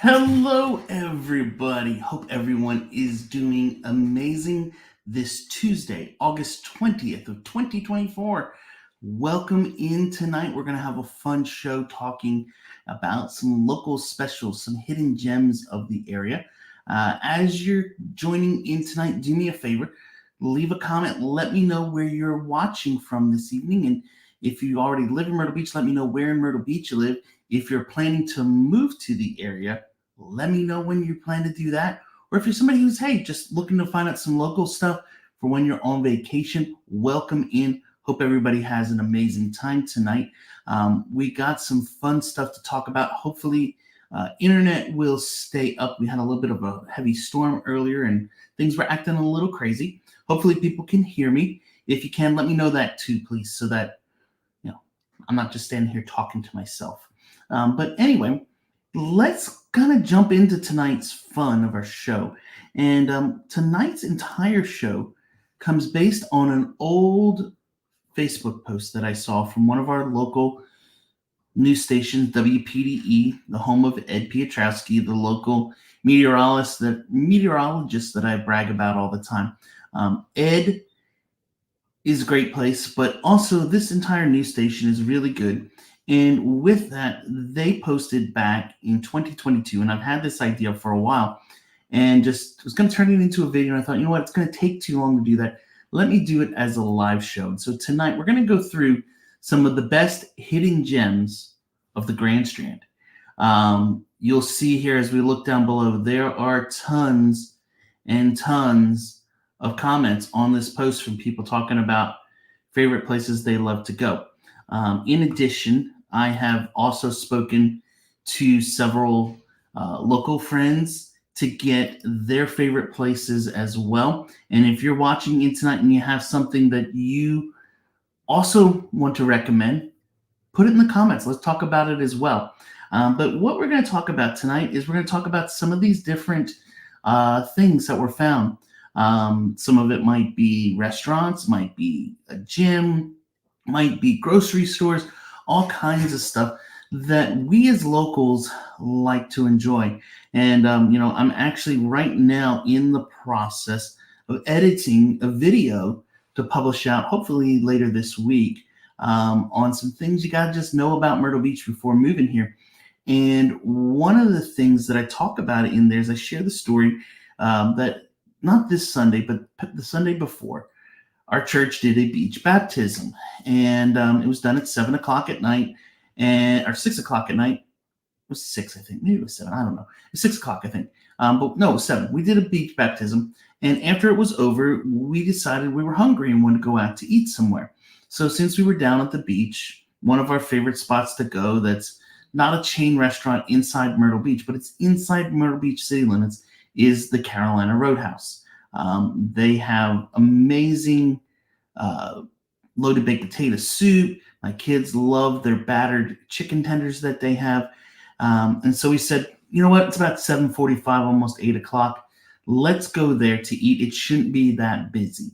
Hello, everybody. Hope everyone is doing amazing this Tuesday, August 20th of 2024. Welcome in tonight. We're going to have a fun show talking about some local specials, some hidden gems of the area. As you're joining in tonight, do me a favor, leave a comment. Let me know where you're watching from this evening. And if you already live in Myrtle Beach, let me know where in Myrtle Beach you live. If you're planning to move to the area, let me know when you plan to do that. Or if you're somebody who's, hey, just looking to find out some local stuff for when you're on vacation, welcome in. Hope everybody has an amazing time tonight. We got some fun stuff to talk about. Hopefully, internet will stay up. We had a little bit of a heavy storm earlier and things were acting a little crazy. Hopefully, people can hear me. If you can, let me know that too, please, so that I'm not just standing here talking to myself. But anyway, let's kind of jump into tonight's fun of our show. And tonight's entire show comes based on an old Facebook post that I saw from one of our local news stations, WPDE, the home of Ed Piotrowski, the local meteorologist that I brag about all the time. Ed is a great place, but also this entire news station is really good. And with that, they posted back in 2022, and I've had this idea for a while, and just was going to turn it into a video. And I thought, you know what, it's going to take too long to do that. Let me do it as a live show. And so tonight, we're going to go through some of the best hidden gems of the Grand Strand. You'll see here as we look down below, there are tons and tons of comments on this post from people talking about favorite places they love to go. In addition, I have also spoken to several local friends to get their favorite places as well. And if you're watching in tonight and you have something that you also want to recommend, put it in the comments. Let's talk about it as well. But what we're going to talk about tonight is we're going to talk about some of these different things that were found. Some of it might be restaurants, might be a gym, might be grocery stores, all kinds of stuff that we as locals like to enjoy. And, I'm actually right now in the process of editing a video to publish out hopefully later this week on some things you got to just know about Myrtle Beach before moving here. And one of the things that I talk about in there is I share the story that not this Sunday, but the Sunday before, our church did a beach baptism, and it was done at 7 o'clock at night, or 6 o'clock at night. It was 6, I think. Maybe it was 7. I don't know. It was 6 o'clock, I think. But no, it was 7. We did a beach baptism, and after it was over, we decided we were hungry and wanted to go out to eat somewhere. So since we were down at the beach, one of our favorite spots to go that's not a chain restaurant inside Myrtle Beach, but it's inside Myrtle Beach city limits, is the Carolina Roadhouse. They have amazing loaded baked potato soup. My kids love their battered chicken tenders that they have. And so we said, you know what? It's about 7:45, almost 8 o'clock. Let's go there to eat. It shouldn't be that busy.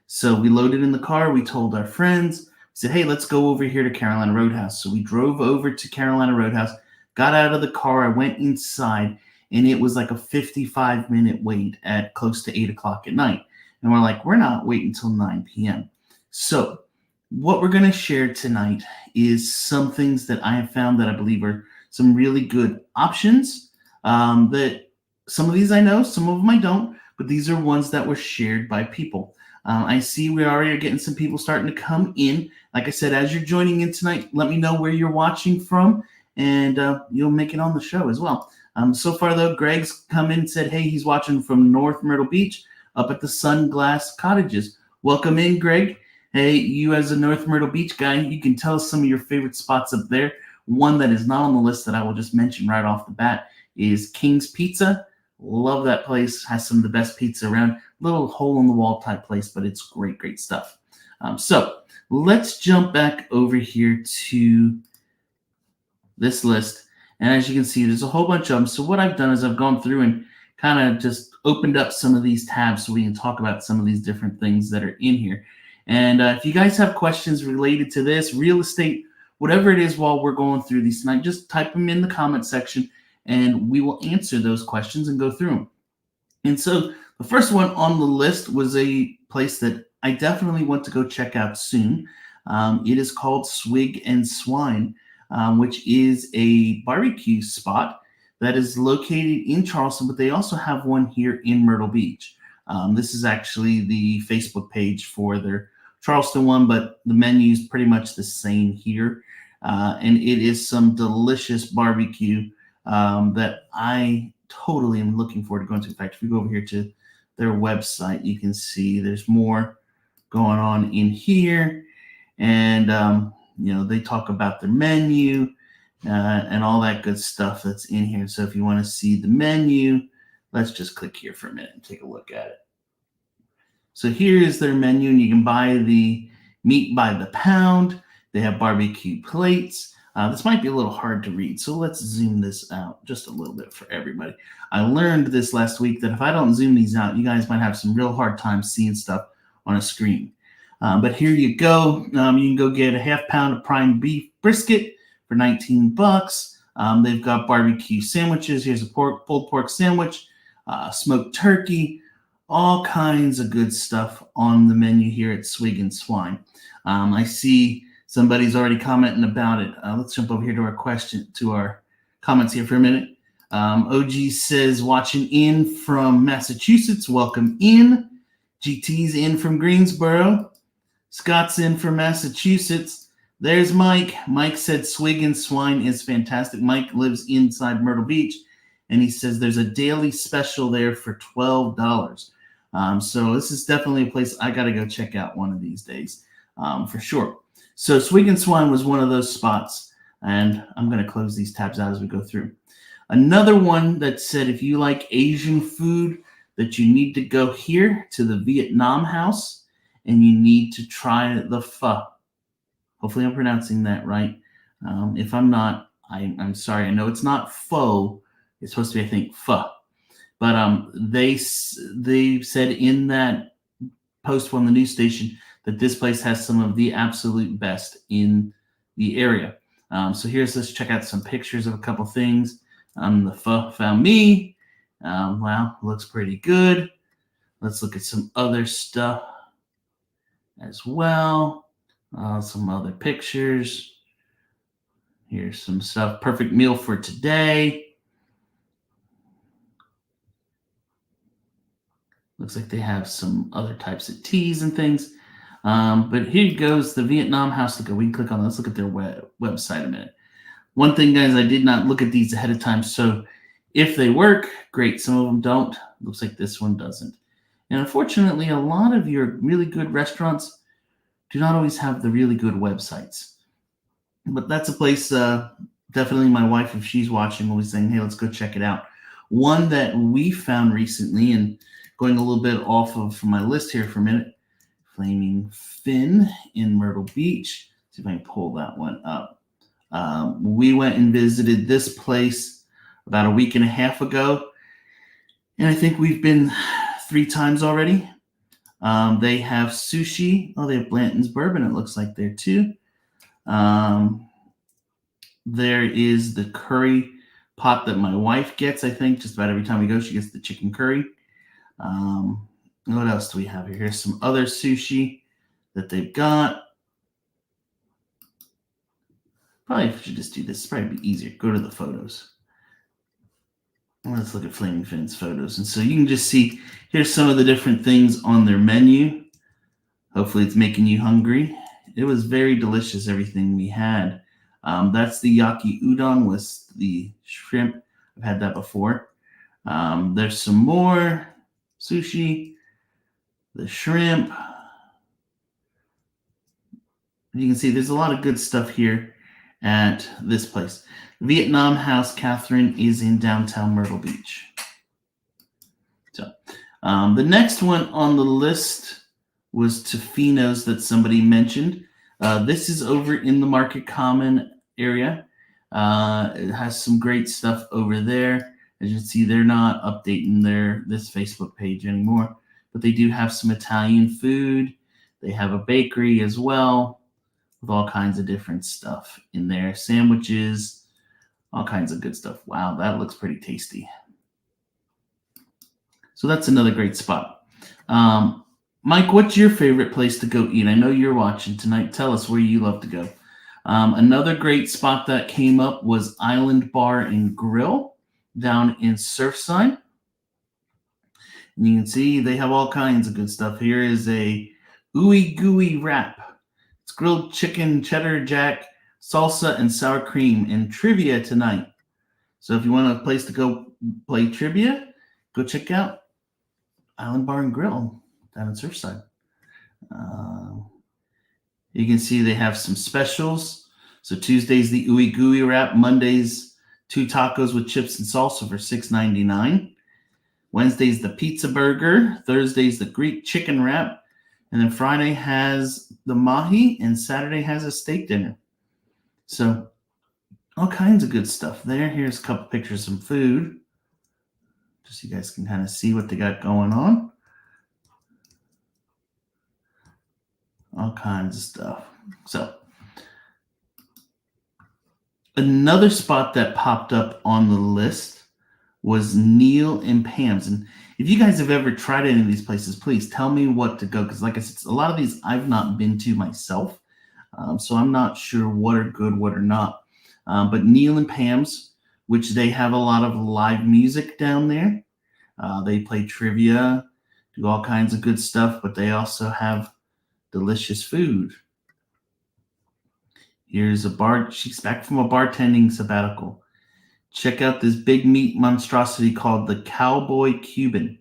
So we loaded in the car. We told our friends, we said, hey, let's go over here to Carolina Roadhouse. So we drove over to Carolina Roadhouse, got out of the car. I went inside, and it was like a 55-minute wait at close to 8 o'clock at night. And we're like, we're not waiting until 9 p.m. So what we're going to share tonight is some things that I have found that I believe are some really good options. That some of these I know, some of them I don't, but these are ones that were shared by people. I see we already are getting some people starting to come in. Like I said, as you're joining in tonight, let me know where you're watching from, and you'll make it on the show as well. So far, though, Greg's come in and said, hey, he's watching from North Myrtle Beach up at the Sunglass Cottages. Welcome in, Greg. Hey, you as a North Myrtle Beach guy, you can tell us some of your favorite spots up there. One that is not on the list that I will just mention right off the bat is King's Pizza. Love that place. Has some of the best pizza around. Little hole-in-the-wall type place, but it's great, great stuff. So let's jump back over here to this list. And as you can see, there's a whole bunch of them. So what I've done is I've gone through and kind of just opened up some of these tabs so we can talk about some of these different things that are in here. And if you guys have questions related to this, real estate, whatever it is while we're going through these tonight, just type them in the comment section and we will answer those questions and go through them. And so the first one on the list was a place that I definitely want to go check out soon. It is called Swig and Swine, which is a barbecue spot that is located in Charleston, but they also have one here in Myrtle Beach. This is actually the Facebook page for their Charleston one, but the menu is pretty much the same here. And it is some delicious barbecue that I totally am looking forward to going to. In fact, if we go over here to their website, you can see there's more going on in here. And, they talk about their menu and all that good stuff that's in here. So if you want to see the menu, let's just click here for a minute and take a look at it. So here is their menu, and you can buy the meat by the pound. They have barbecue plates. This might be a little hard to read, so let's zoom this out just a little bit for everybody. I learned this last week that if I don't zoom these out, you guys might have some real hard time seeing stuff on a screen. But here you go. You can go get a half pound of prime beef brisket for $19. They've got barbecue sandwiches. Here's a pulled pork sandwich, smoked turkey, all kinds of good stuff on the menu here at Swig and Swine. I see somebody's already commenting about it. Let's jump over here to our comments here for a minute. OG says, watching in from Massachusetts. Welcome in. GT's in from Greensboro. Scott's in from Massachusetts. There's Mike. Mike said Swig and Swine is fantastic. Mike lives inside Myrtle Beach, and he says there's a daily special there for $12. So this is definitely a place I got to go check out one of these days, for sure. So Swig and Swine was one of those spots, and I'm going to close these tabs out as we go through. Another one that said if you like Asian food, that you need to go here to the Vietnam House, and you need to try the pho. Hopefully I'm pronouncing that right. If I'm not, I'm sorry. I know it's not pho. It's supposed to be, I think, pho. But they said in that post from the news station that this place has some of the absolute best in the area. So let's check out some pictures of a couple things. The pho found me. Wow, looks pretty good. Let's look at some other stuff as well. Some other pictures. Here's some stuff. Perfect meal for today. Looks like they have some other types of teas and things. But here goes the Vietnam House. We can click on. Let's look at their website a minute. One thing, guys, I did not look at these ahead of time. So if they work, great. Some of them don't. Looks like this one doesn't. And unfortunately, a lot of your really good restaurants do not always have the really good websites. But that's a place, definitely my wife, if she's watching, will be saying, hey, let's go check it out. One that we found recently, and going a little bit off of my list here for a minute, Flaming Fin in Myrtle Beach. Let's see if I can pull that one up. We went and visited this place about a week and a half ago, and I think we've been 3 times already. They have sushi. Oh, they have Blanton's bourbon, it looks like there too. There is the curry pot that my wife gets, I think, just about every time we go. She gets the chicken curry. What else do we have here? Here's some other sushi that they've got. Probably should just do this. It's probably be easier. Go to the photos. Let's look at Flaming Fin's photos. And so you can just see, here's some of the different things on their menu. Hopefully it's making you hungry. It was very delicious, everything we had. That's the yaki udon with the shrimp. I've had that before. There's some more sushi, the shrimp. You can see there's a lot of good stuff here at this place. Vietnam House, Catherine, is in downtown Myrtle Beach. So the next one on the list was Tofino's that somebody mentioned. This is over in the Market Common area. It has some great stuff over there. As you can see, they're not updating this Facebook page anymore, but they do have some Italian food. They have a bakery as well with all kinds of different stuff in there. Sandwiches, All kinds of good stuff. Wow, that looks pretty tasty. So that's another great spot. Mike, what's your favorite place to go eat? I know you're watching tonight. Tell us where you love to go. Another great spot that came up was Island Bar and Grill down in Surfside. And you can see they have all kinds of good stuff. Here is a ooey gooey wrap. It's grilled chicken, cheddar jack, salsa, and sour cream, and trivia tonight. So if you want a place to go play trivia, go check out Island Bar and Grill down in Surfside. You can see they have some specials. So Tuesday's the ooey gooey wrap. Monday's 2 tacos with chips and salsa for $6.99. Wednesday's the pizza burger. Thursday's the Greek chicken wrap. And then Friday has the mahi, and Saturday has a steak dinner. So all kinds of good stuff there. Here's a couple pictures of some food, just so you guys can kind of see what they got going on. All kinds of stuff. So another spot that popped up on the list was Neil and Pam's. And if you guys have ever tried any of these places, please tell me what to go. Because like I said, a lot of these I've not been to myself. So I'm not sure what are good, what are not. But Neil and Pam's, which they have a lot of live music down there. They play trivia, do all kinds of good stuff, but they also have delicious food. Here's a bar. She's back from a bartending sabbatical. Check out this big meat monstrosity called the Cowboy Cuban.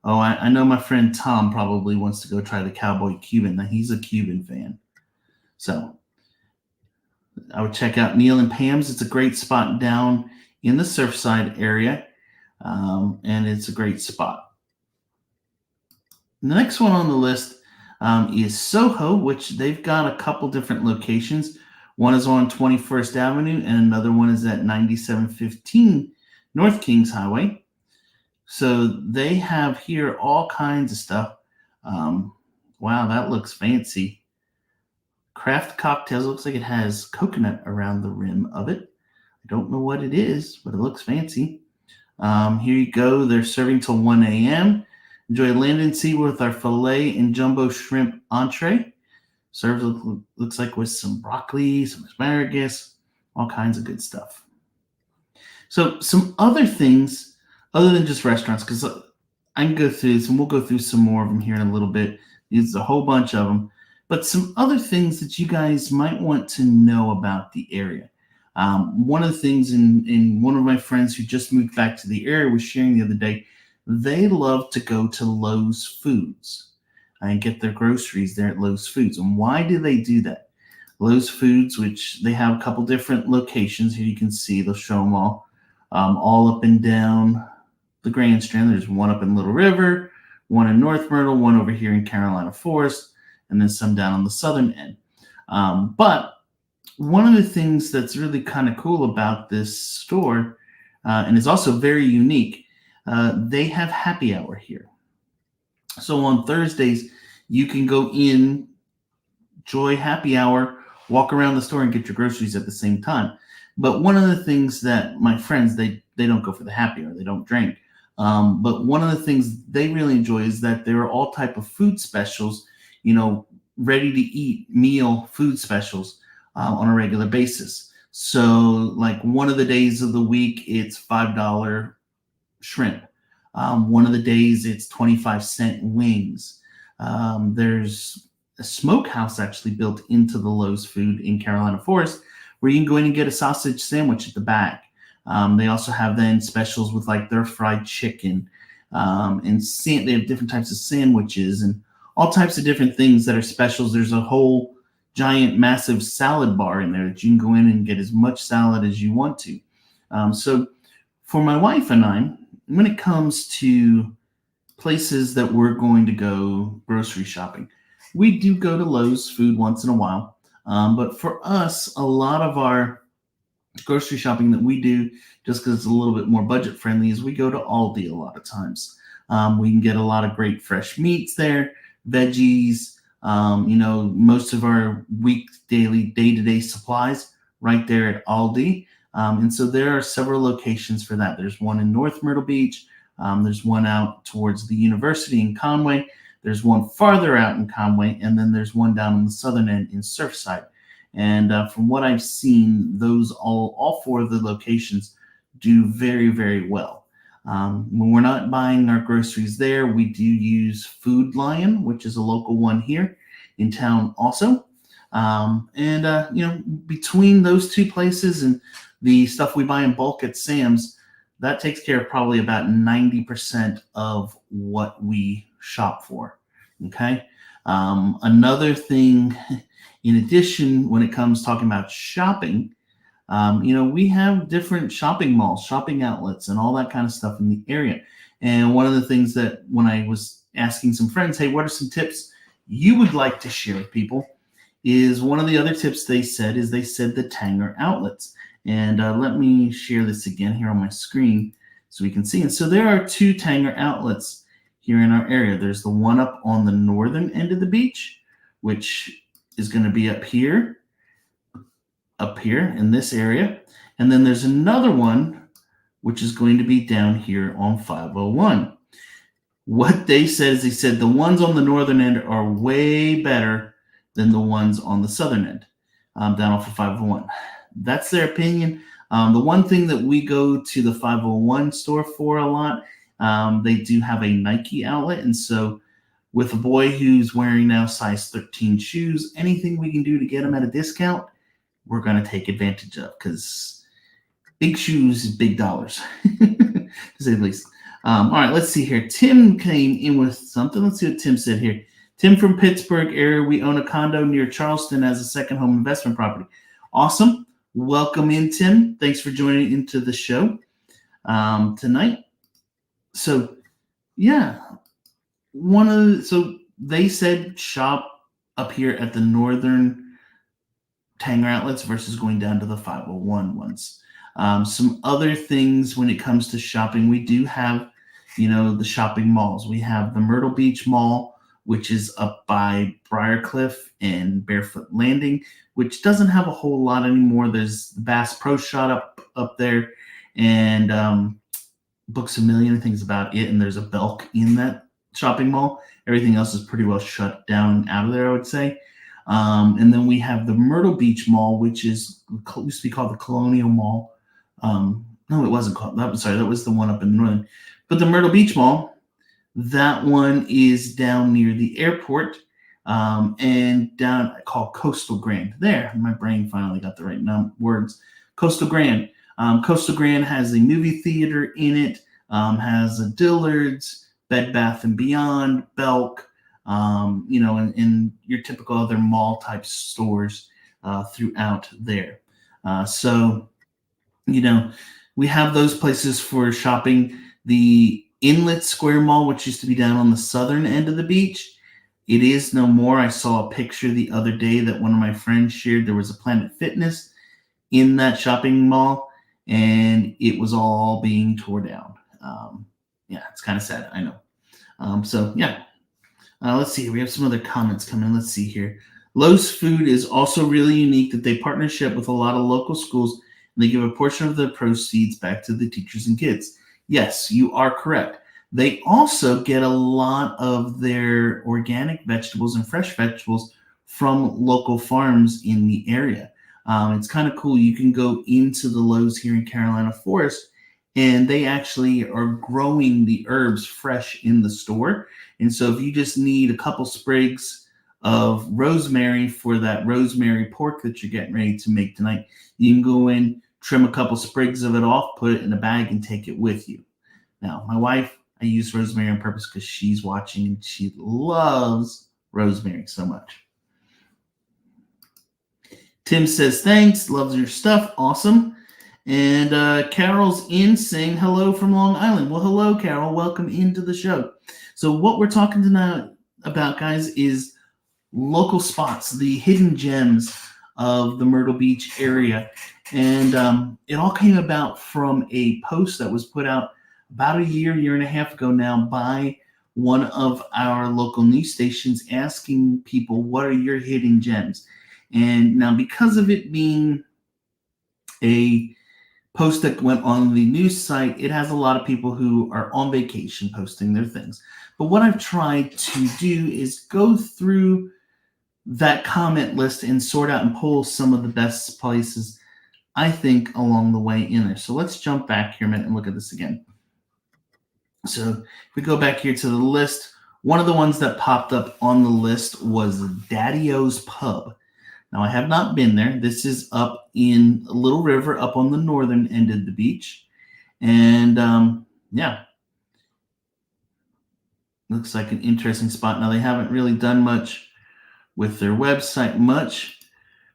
Oh, I know my friend Tom probably wants to go try the Cowboy Cuban. Now, he's a Cuban fan. So I would check out Neil and Pam's. It's a great spot down in the Surfside area, and it's a great spot. The next one on the list is Soho, which they've got a couple different locations. One is on 21st Avenue, and another one is at 9715 North Kings Highway. So they have here all kinds of stuff. Wow, that looks fancy. Craft cocktails. Looks like it has coconut around the rim of it. I don't know what it is, but it looks fancy. Here you go. They're serving till 1 a.m. Enjoy land and sea with our filet and jumbo shrimp entree. Served looks like with some broccoli, some asparagus, all kinds of good stuff. So some other things other than just restaurants, because I can go through this and we'll go through some more of them here in a little bit. There's a whole bunch of them. But some other things that you guys might want to know about the area. One of the things in one of my friends who just moved back to the area was sharing the other day, they love to go to Lowe's Foods and get their groceries there at Lowe's Foods. And why do they do that? Lowe's Foods, which they have a couple different locations. Here you can see, they'll show them all up and down the Grand Strand. There's one up in Little River, one in North Myrtle, one over here in Carolina Forest, and then some down on the southern end. But one of the things that's really kind of cool about this store, and is also very unique, they have happy hour here. So on Thursdays, you can go in, enjoy happy hour, walk around the store and get your groceries at the same time. But one of the things that my friends, they don't go for the happy hour, they don't drink. But one of the things they really enjoy is that there are all type of food specials, ready to eat meal food specials on a regular basis. So like one of the days of the week, it's $5 shrimp. One of the days it's 25-cent wings. There's a smokehouse actually built into the Lowe's Food in Carolina Forest where you can go in and get a sausage sandwich at the back. They also have then specials with like their fried chicken, and they have different types of sandwiches and all types of different things that are specials. There's a whole giant, massive salad bar in there that you can go in and get as much salad as you want to. So for my wife and I, when it comes to places that we're going to go grocery shopping, we do go to Lowe's Food once in a while. But for us, a lot of our grocery shopping that we do, just because it's a little bit more budget friendly, is we go to Aldi a lot of times. We can get a lot of great fresh meats there, veggies, most of our day-to-day supplies right there at Aldi. And so there are several locations for that. There's one in North Myrtle Beach. There's one out towards the university in Conway. There's one farther out in Conway, and then there's one down on the southern end in Surfside. And from what I've seen, those all four of the locations do very, very well. When we're not buying our groceries there, we do use Food Lion, which is a local one here in town also. Between those two places and the stuff we buy in bulk at Sam's, that takes care of probably about 90% of what we shop for. Okay. Another thing, in addition, when it comes talking about shopping, we have different shopping malls, shopping outlets, and all that kind of stuff in the area. And one of the things that when I was asking some friends, hey, what are some tips you would like to share with people, is one of the other tips they said the Tanger outlets. And let me share this again here on my screen so we can see. And so there are two Tanger outlets here in our area. There's the one up on the northern end of the beach, which is going to be up here in this area. And then there's another one, which is going to be down here on 501. What they said is the ones on the northern end are way better than the ones on the southern end, down off of 501. That's their opinion. The one thing that we go to the 501 store for a lot, they do have a Nike outlet. And so with a boy who's wearing now size 13 shoes, anything we can do to get him at a discount, we're going to take advantage of, because big shoes is big dollars, to say the least. All right, let's see here. Tim came in with something. Let's see what Tim said here. Tim from Pittsburgh area. We own a condo near Charleston as a second home investment property. Awesome. Welcome in, Tim. Thanks for joining into the show tonight. So, yeah, so they said shop up here at the northern Tanger outlets versus going down to the 501 ones. Some other things when it comes to shopping, we do have, the shopping malls. We have the Myrtle Beach Mall, which is up by Briarcliff and Barefoot Landing, which doesn't have a whole lot anymore. There's the Bass Pro Shop up there, and Books A Million, things about it. And there's a Belk in that shopping mall. Everything else is pretty well shut down out of there, I would say. And then we have the Myrtle Beach Mall, which used to be called the Colonial Mall. No, it wasn't called that. Sorry, that was the one up in the northern. But the Myrtle Beach Mall, that one is down near the airport, and down called Coastal Grand. There, my brain finally got the right words. Coastal Grand. Coastal Grand has a movie theater in it, has a Dillard's, Bed Bath & Beyond, Belk, and your typical other mall type stores throughout there. So, we have those places for shopping. The Inlet Square Mall, which used to be down on the southern end of the beach, it is no more. I saw a picture the other day that one of my friends shared. There was a Planet Fitness in that shopping mall, and it was all being torn down. It's kind of sad, I know. Let's see. We have some other comments coming. Let's see here. Lowe's Food is also really unique that they partnership with a lot of local schools, and they give a portion of the proceeds back to the teachers and kids. Yes, you are correct. They also get a lot of their organic vegetables and fresh vegetables from local farms in the area. It's kind of cool. You can go into the Lowe's here in Carolina Forest, and they actually are growing the herbs fresh in the store. And so if you just need a couple sprigs of rosemary for that rosemary pork that you're getting ready to make tonight, you can go in, trim a couple sprigs of it off, put it in a bag, and take it with you. Now, my wife, I use rosemary on purpose because she's watching and she loves rosemary so much. Tim says, thanks, loves your stuff. Awesome. And Carol's in saying hello from Long Island. Well, hello, Carol. Welcome into the show. So what we're talking tonight about, guys, is local spots, the hidden gems of the Myrtle Beach area. And it all came about from a post that was put out about a year and a half ago now by one of our local news stations asking people, what are your hidden gems? And now because of it being a post that went on the news site, it has a lot of people who are on vacation posting their things. But what I've tried to do is go through that comment list and sort out and pull some of the best places I think along the way in there. So let's jump back here a minute and look at this again. So if we go back here to the list, one of the ones that popped up on the list was Daddyos Pub. Now, I have not been there. This is up in Little River, up on the northern end of the beach. And yeah, looks like an interesting spot. Now, they haven't really done much with their website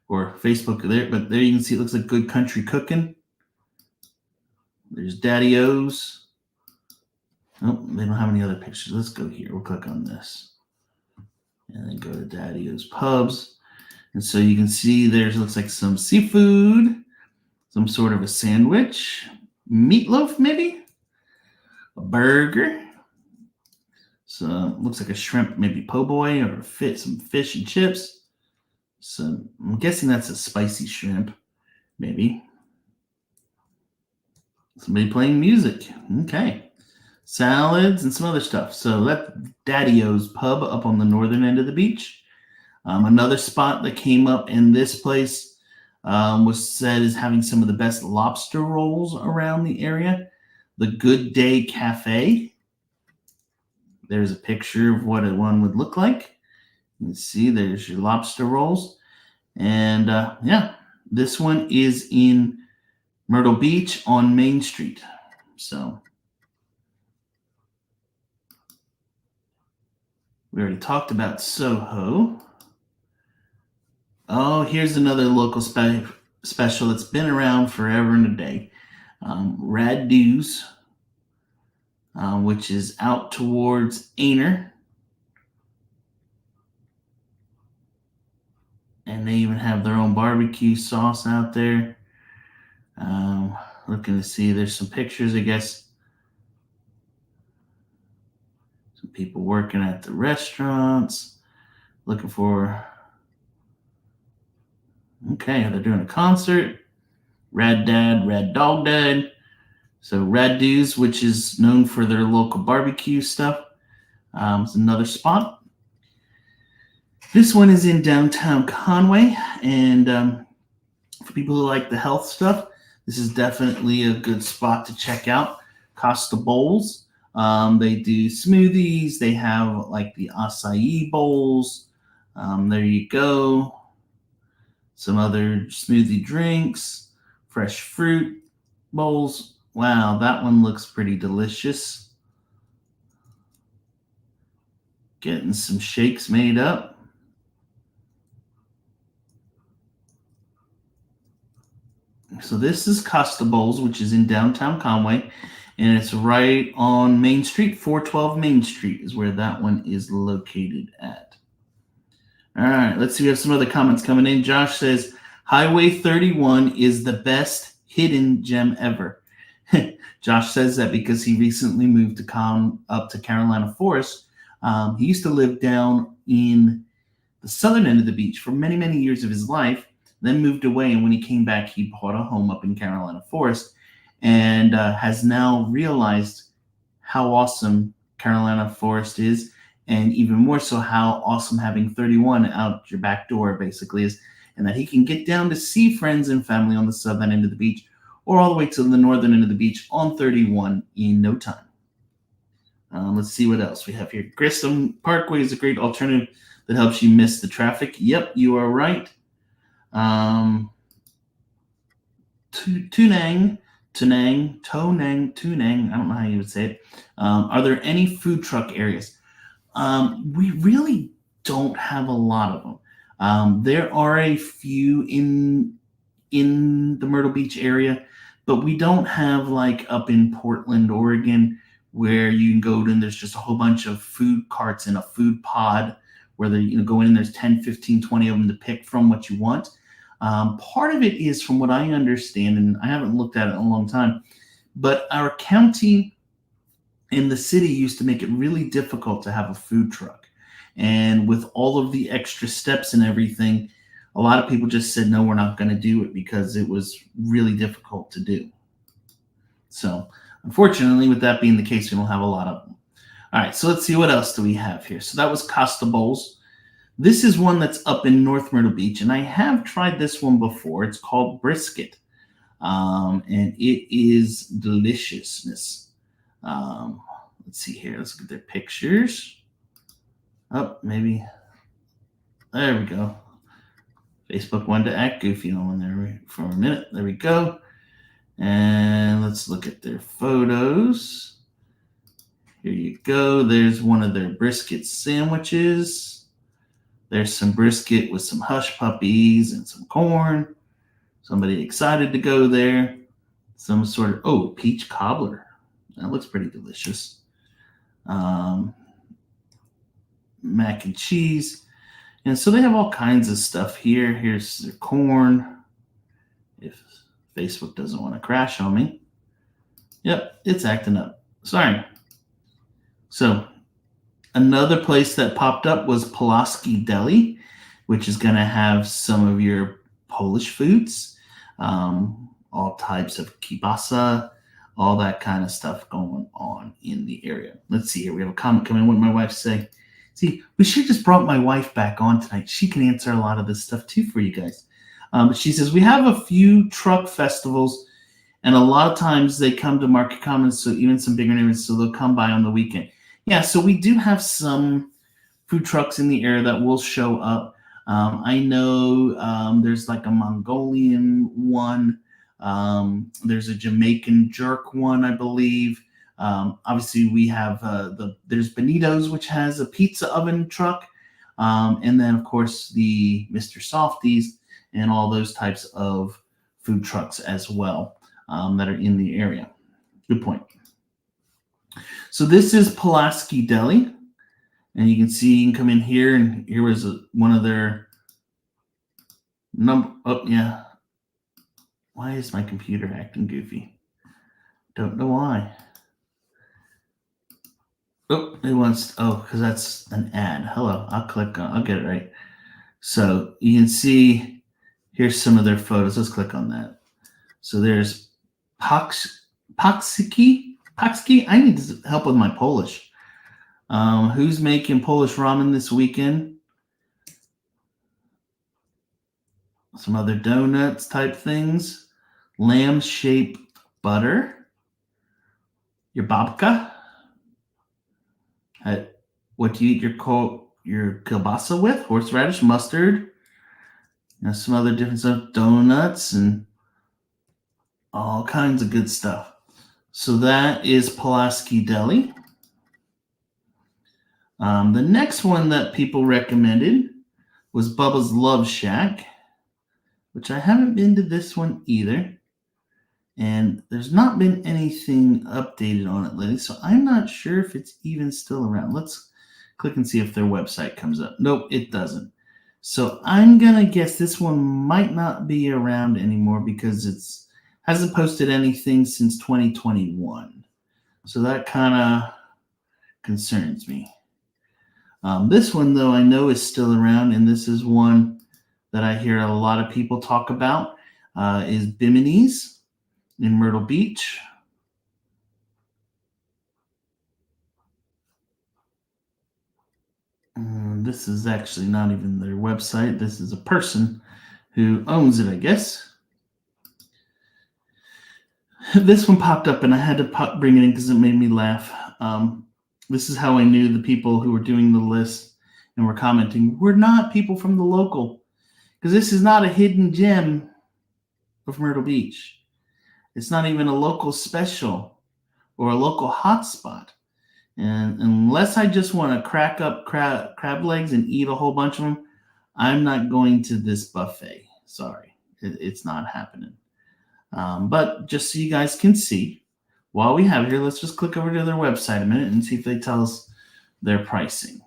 or Facebook there, but there you can see it looks like good country cooking. There's Daddyos. Oh, they don't have any other pictures. Let's go here. We'll click on this. And then go to Daddyos Pubs. And so you can see there's looks like some seafood, some sort of a sandwich, meatloaf maybe, a burger. So looks like a shrimp, maybe po' boy, or some fish and chips. So I'm guessing that's a spicy shrimp, maybe. Somebody playing music. Okay. Salads and some other stuff. So that's Daddyos Pub up on the northern end of the beach. Another spot that came up in this place was said is having some of the best lobster rolls around the area. The Good Day Cafe. There's a picture of what one would look like. You can see there's your lobster rolls. And yeah, this one is in Myrtle Beach on Main Street. So we already talked about Soho. Oh, here's another local special that's been around forever and a day. Daddyos, which is out towards Aner. And they even have their own barbecue sauce out there. Looking to see, there's some pictures, I guess. Some people working at the restaurants. Looking for... Okay, they're doing a concert. Rad Dad, Rad Dog Dad. So Daddyos, which is known for their local barbecue stuff, is another spot. This one is in downtown Conway, and for people who like the health stuff, this is definitely a good spot to check out. Costa Bowls. They do smoothies. They have like the acai bowls. There you go. Some other smoothie drinks, fresh fruit bowls. Wow, that one looks pretty delicious. Getting some shakes made up. So this is Costa Bowls, which is in downtown Conway, and it's right on Main Street. 412 Main Street is where that one is located at. All right, let's see. We have some other comments coming in. Josh says, Highway 31 is the best hidden gem ever. Josh says that because he recently moved up to Carolina Forest. He used to live down in the southern end of the beach for many, many years of his life, then moved away. And when he came back, he bought a home up in Carolina Forest and has now realized how awesome Carolina Forest is. And even more so, how awesome having 31 out your back door basically is, and that he can get down to see friends and family on the southern end of the beach or all the way to the northern end of the beach on 31 in no time. Let's see what else we have here. Grissom Parkway is a great alternative that helps you miss the traffic. Yep, you are right. Tunang, I don't know how you would say it. Are there any food truck areas? We really don't have a lot of them. There are a few in the Myrtle Beach area, but we don't have like up in Portland, Oregon, where you can go and there's just a whole bunch of food carts in a food pod where they go in and there's 10, 15, 20 of them to pick from what you want. Part of it is, from what I understand, and I haven't looked at it in a long time, but our county and the city used to make it really difficult to have a food truck. And with all of the extra steps and everything, a lot of people just said, no, we're not going to do it because it was really difficult to do. So unfortunately, with that being the case, we don't have a lot of them. All right, so let's see what else do we have here. So that was Costa Bowls. This is one that's up in North Myrtle Beach, and I have tried this one before. It's called Brisket, and it is deliciousness. Let's see here. Let's look at their pictures. Oh, maybe. There we go. Facebook wanted to act goofy on there for a minute. There we go. And let's look at their photos. Here you go. There's one of their brisket sandwiches. There's some brisket with some hush puppies and some corn. Somebody excited to go there. Some sort of, peach cobbler. That looks pretty delicious. Mac and cheese. And so they have all kinds of stuff here. Here's their corn. If Facebook doesn't want to crash on me. Yep, it's acting up. Sorry. So another place that popped up was Palosi Deli, which is going to have some of your Polish foods, all types of kielbasa, all that kind of stuff going on in the area. Let's see here. We have a comment coming. What did my wife say? See, we should have just brought my wife back on tonight. She can answer a lot of this stuff too for you guys. But she says, we have a few truck festivals, and a lot of times they come to Market Commons, so even some bigger neighborhoods, so they'll come by on the weekend. Yeah, so we do have some food trucks in the area that will show up. I know there's like a Mongolian one. There's a Jamaican jerk one, I believe. Obviously, we have there's Benito's, which has a pizza oven truck. And then, of course, the Mr. Softies and all those types of food trucks as well that are in the area. Good point. So this is Palosi Deli. And you can see, you can come in here, and here was one of their number. Oh, yeah. Why is my computer acting goofy? Don't know why. Oh, it wants, because that's an ad. Hello, I'll get it right. So you can see, here's some of their photos. Let's click on that. So there's Paksiki. I need help with my Polish. Who's making Polish ramen this weekend? Some other donuts type things. Lamb-shaped butter. Your babka. What do you eat your kielbasa with? Horseradish, mustard. Some other different stuff. Donuts and all kinds of good stuff. So that is Palosi Deli. The next one that people recommended was Bubba's Love Shack, which I haven't been to this one either. And there's not been anything updated on it lately, so I'm not sure if it's even still around. Let's click and see if their website comes up. Nope, it doesn't. So I'm going to guess this one might not be around anymore because it hasn't posted anything since 2021. So that kind of concerns me. This one, though, I know is still around, and this is one that I hear a lot of people talk about, is Bimini's in Myrtle Beach. This is actually not even their website. This is a person who owns it, I guess. This one popped up, and I had to bring it in because it made me laugh. This is how I knew the people who were doing the list and were commenting were not people from the local, because this is not a hidden gem of Myrtle Beach. It's not even a local special or a local hotspot. And unless I just want to crack up crab legs and eat a whole bunch of them, I'm not going to this buffet. Sorry, it's not happening. But just so you guys can see, while we have it here, let's just click over to their website a minute and see if they tell us their pricing.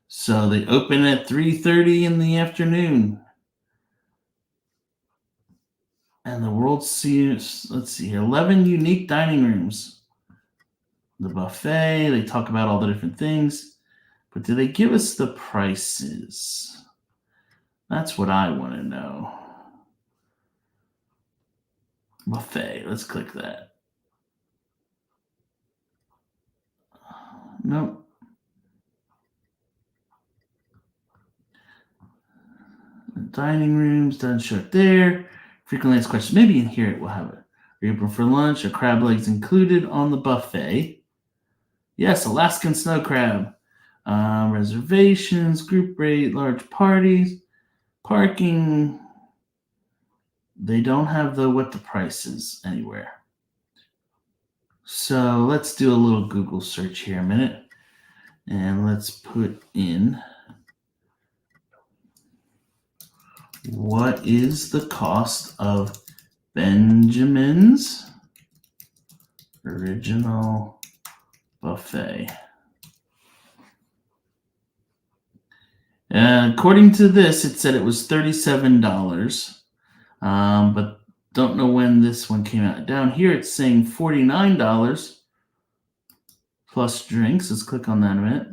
So they open at 3:30 in the afternoon. And the World Series, let's see here, 11 unique dining rooms. The buffet, they talk about all the different things. But do they give us the prices? That's what I want to know. Buffet, let's click that. Nope. Dining rooms, doesn't show it there. Frequently asked questions. Maybe in here it will have it. Are you open for lunch? Are crab legs included on the buffet? Yes, Alaskan snow crab. Reservations, group rate, large parties, parking. They don't have what the price is anywhere. So let's do a little Google search here a minute. And let's put in what is the cost of Benjamin's Original Buffet. According to this, it said it was $37, but don't know when this one came out. Down here, it's saying $49 plus drinks. Let's click on that a minute.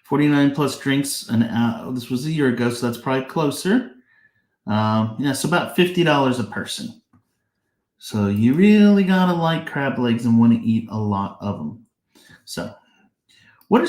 49 plus drinks an hour. This was a year ago, so that's probably closer. So about $50 a person. So you really gotta like crab legs and want to eat a lot of them. So, what are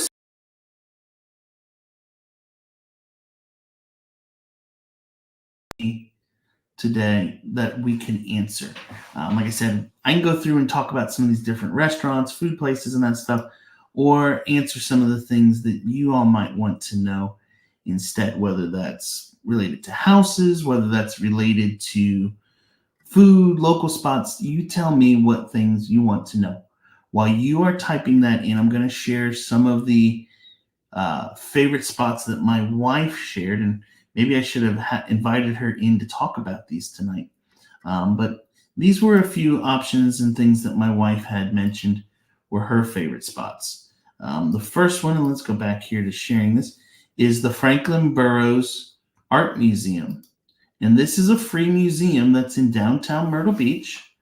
today that we can answer? Like I said, I can go through and talk about some of these different restaurants, food places, and that stuff, or answer some of the things that you all might want to know instead, whether that's related to houses, whether that's related to food, local spots. You tell me what things you want to know. While you are typing that in, I'm going to share some of the favorite spots that my wife shared, and maybe I should have invited her in to talk about these tonight. But these were a few options and things that my wife had mentioned were her favorite spots. The first one, and let's go back here to sharing this, is the Franklin Burrows Art Museum. And this is a free museum that's in downtown Myrtle Beach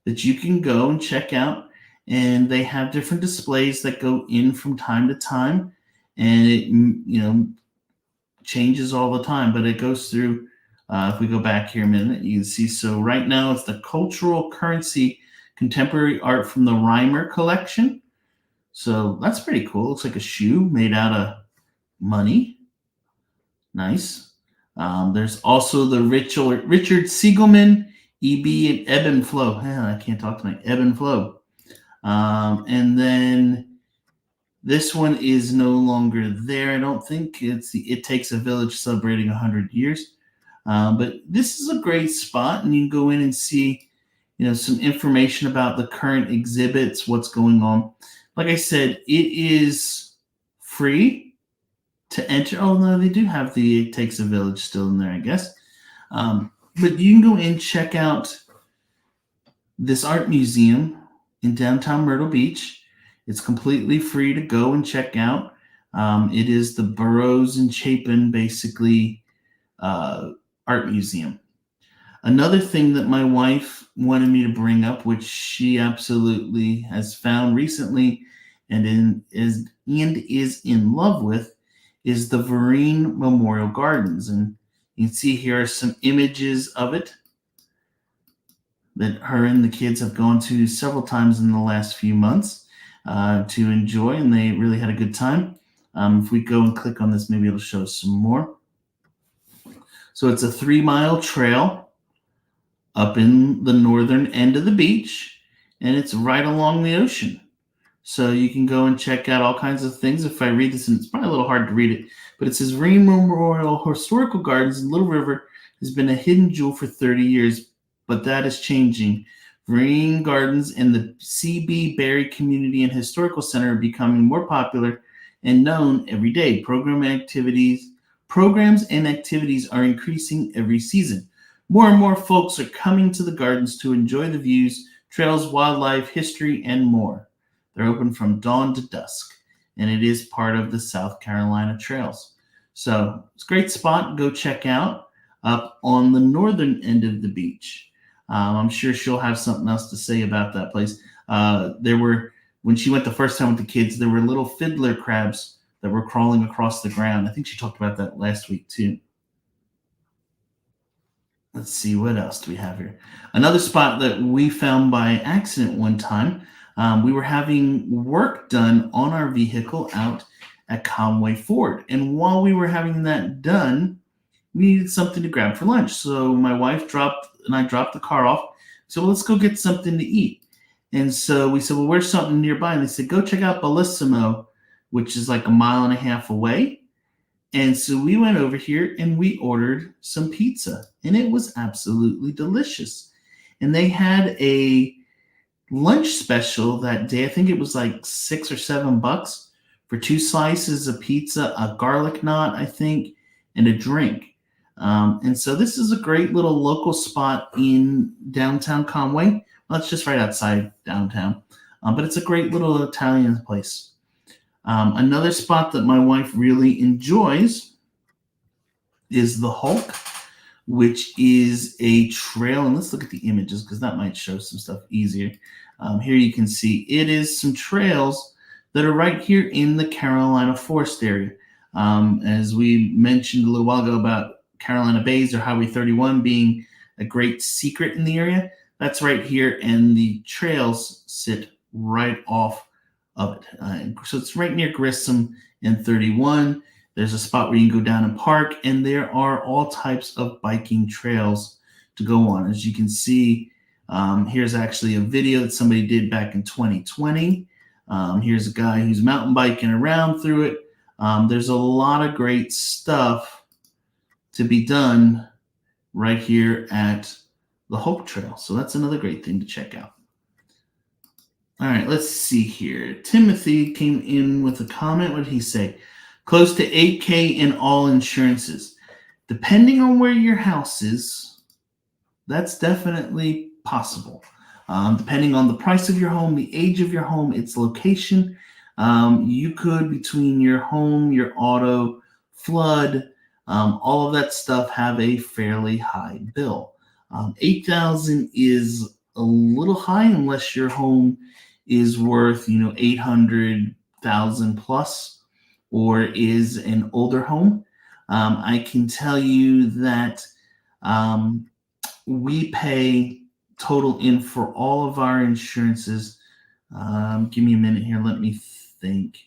that you can go and check out. And they have different displays that go in from time to time. And it, changes all the time, but it goes through. If we go back here a minute, you can see. So right now it's the Cultural Currency Contemporary Art from the Reimer Collection. So that's pretty cool. Looks like a shoe made out of money. Nice. There's also the Richard Siegelman EB and Ebb and Flow. I can't talk tonight. Ebb and Flow. And then this one is no longer there. I don't think it's It Takes a Village celebrating 100 years. But this is a great spot, and you can go in and see, some information about the current exhibits, what's going on. Like I said, it is free to enter. Oh no, they do have the It Takes a Village still in there, I guess. But you can go and check out this art museum in downtown Myrtle Beach. It's completely free to go and check out. It is the Burrows and Chapin, basically, art museum. Another thing that my wife wanted me to bring up, which she absolutely has found recently and is in love with, is the Vereen Memorial Gardens. And you can see here are some images of it that her and the kids have gone to several times in the last few months to enjoy, and they really had a good time. If we go and click on this, maybe it'll show us some more. So it's a 3-mile trail up in the northern end of the beach, and it's right along the ocean. So you can go and check out all kinds of things. If I read this, and it's probably a little hard to read it, but it says Vereen Memorial Historical Gardens in Little River has been a hidden jewel for 30 years, but that is changing. Vereen Gardens and the C.B. Berry Community and Historical Center are becoming more popular and known every day. Programs and activities are increasing every season. More and more folks are coming to the gardens to enjoy the views, trails, wildlife, history, and more. They're open from dawn to dusk, and it is part of the South Carolina Trails. So it's a great spot. Go check out up on the northern end of the beach. I'm sure she'll have something else to say about that place. When she went the first time with the kids, there were little fiddler crabs that were crawling across the ground. I think she talked about that last week too. Let's see, what else do we have here? Another spot that we found by accident one time. We were having work done on our vehicle out at Conway Ford. And while we were having that done, we needed something to grab for lunch. So my wife and I dropped the car off. So let's go get something to eat. And so we said, well, where's something nearby? And they said, go check out Balisimo, which is like a mile and a half away. And so we went over here and we ordered some pizza, and it was absolutely delicious. And they had a lunch special that day. I think it was like $6 or $7 for 2 slices of pizza, a garlic knot, I think, and a drink. And so this is a great little local spot in downtown Conway. Well, it's just right outside downtown, but it's a great little Italian place. Another spot that my wife really enjoys is the Hulk, which is a trail. And let's look at the images because that might show some stuff easier. Here you can see it is some trails that are right here in the Carolina Forest area. As we mentioned a little while ago about Carolina Bays or Highway 31 being a great secret in the area, that's right here, and the trails sit right off of it. So it's right near Grissom and 31. There's a spot where you can go down and park, and there are all types of biking trails to go on. As you can see, here's actually a video that somebody did back in 2020. Here's a guy who's mountain biking around through it. There's a lot of great stuff to be done right here at the Hope Trail. So that's another great thing to check out. All right, let's see here. Timothy came in with a comment. What did he say? Close to $8,000 in all insurances. Depending on where your house is, that's definitely possible. Depending on the price of your home, the age of your home, its location, you could, between your home, your auto, flood, all of that stuff, have a fairly high bill. $8,000 is a little high unless your home is worth, $800,000 plus, or is an older home. I can tell you that we pay total in for all of our insurances. Give me a minute here. Let me think.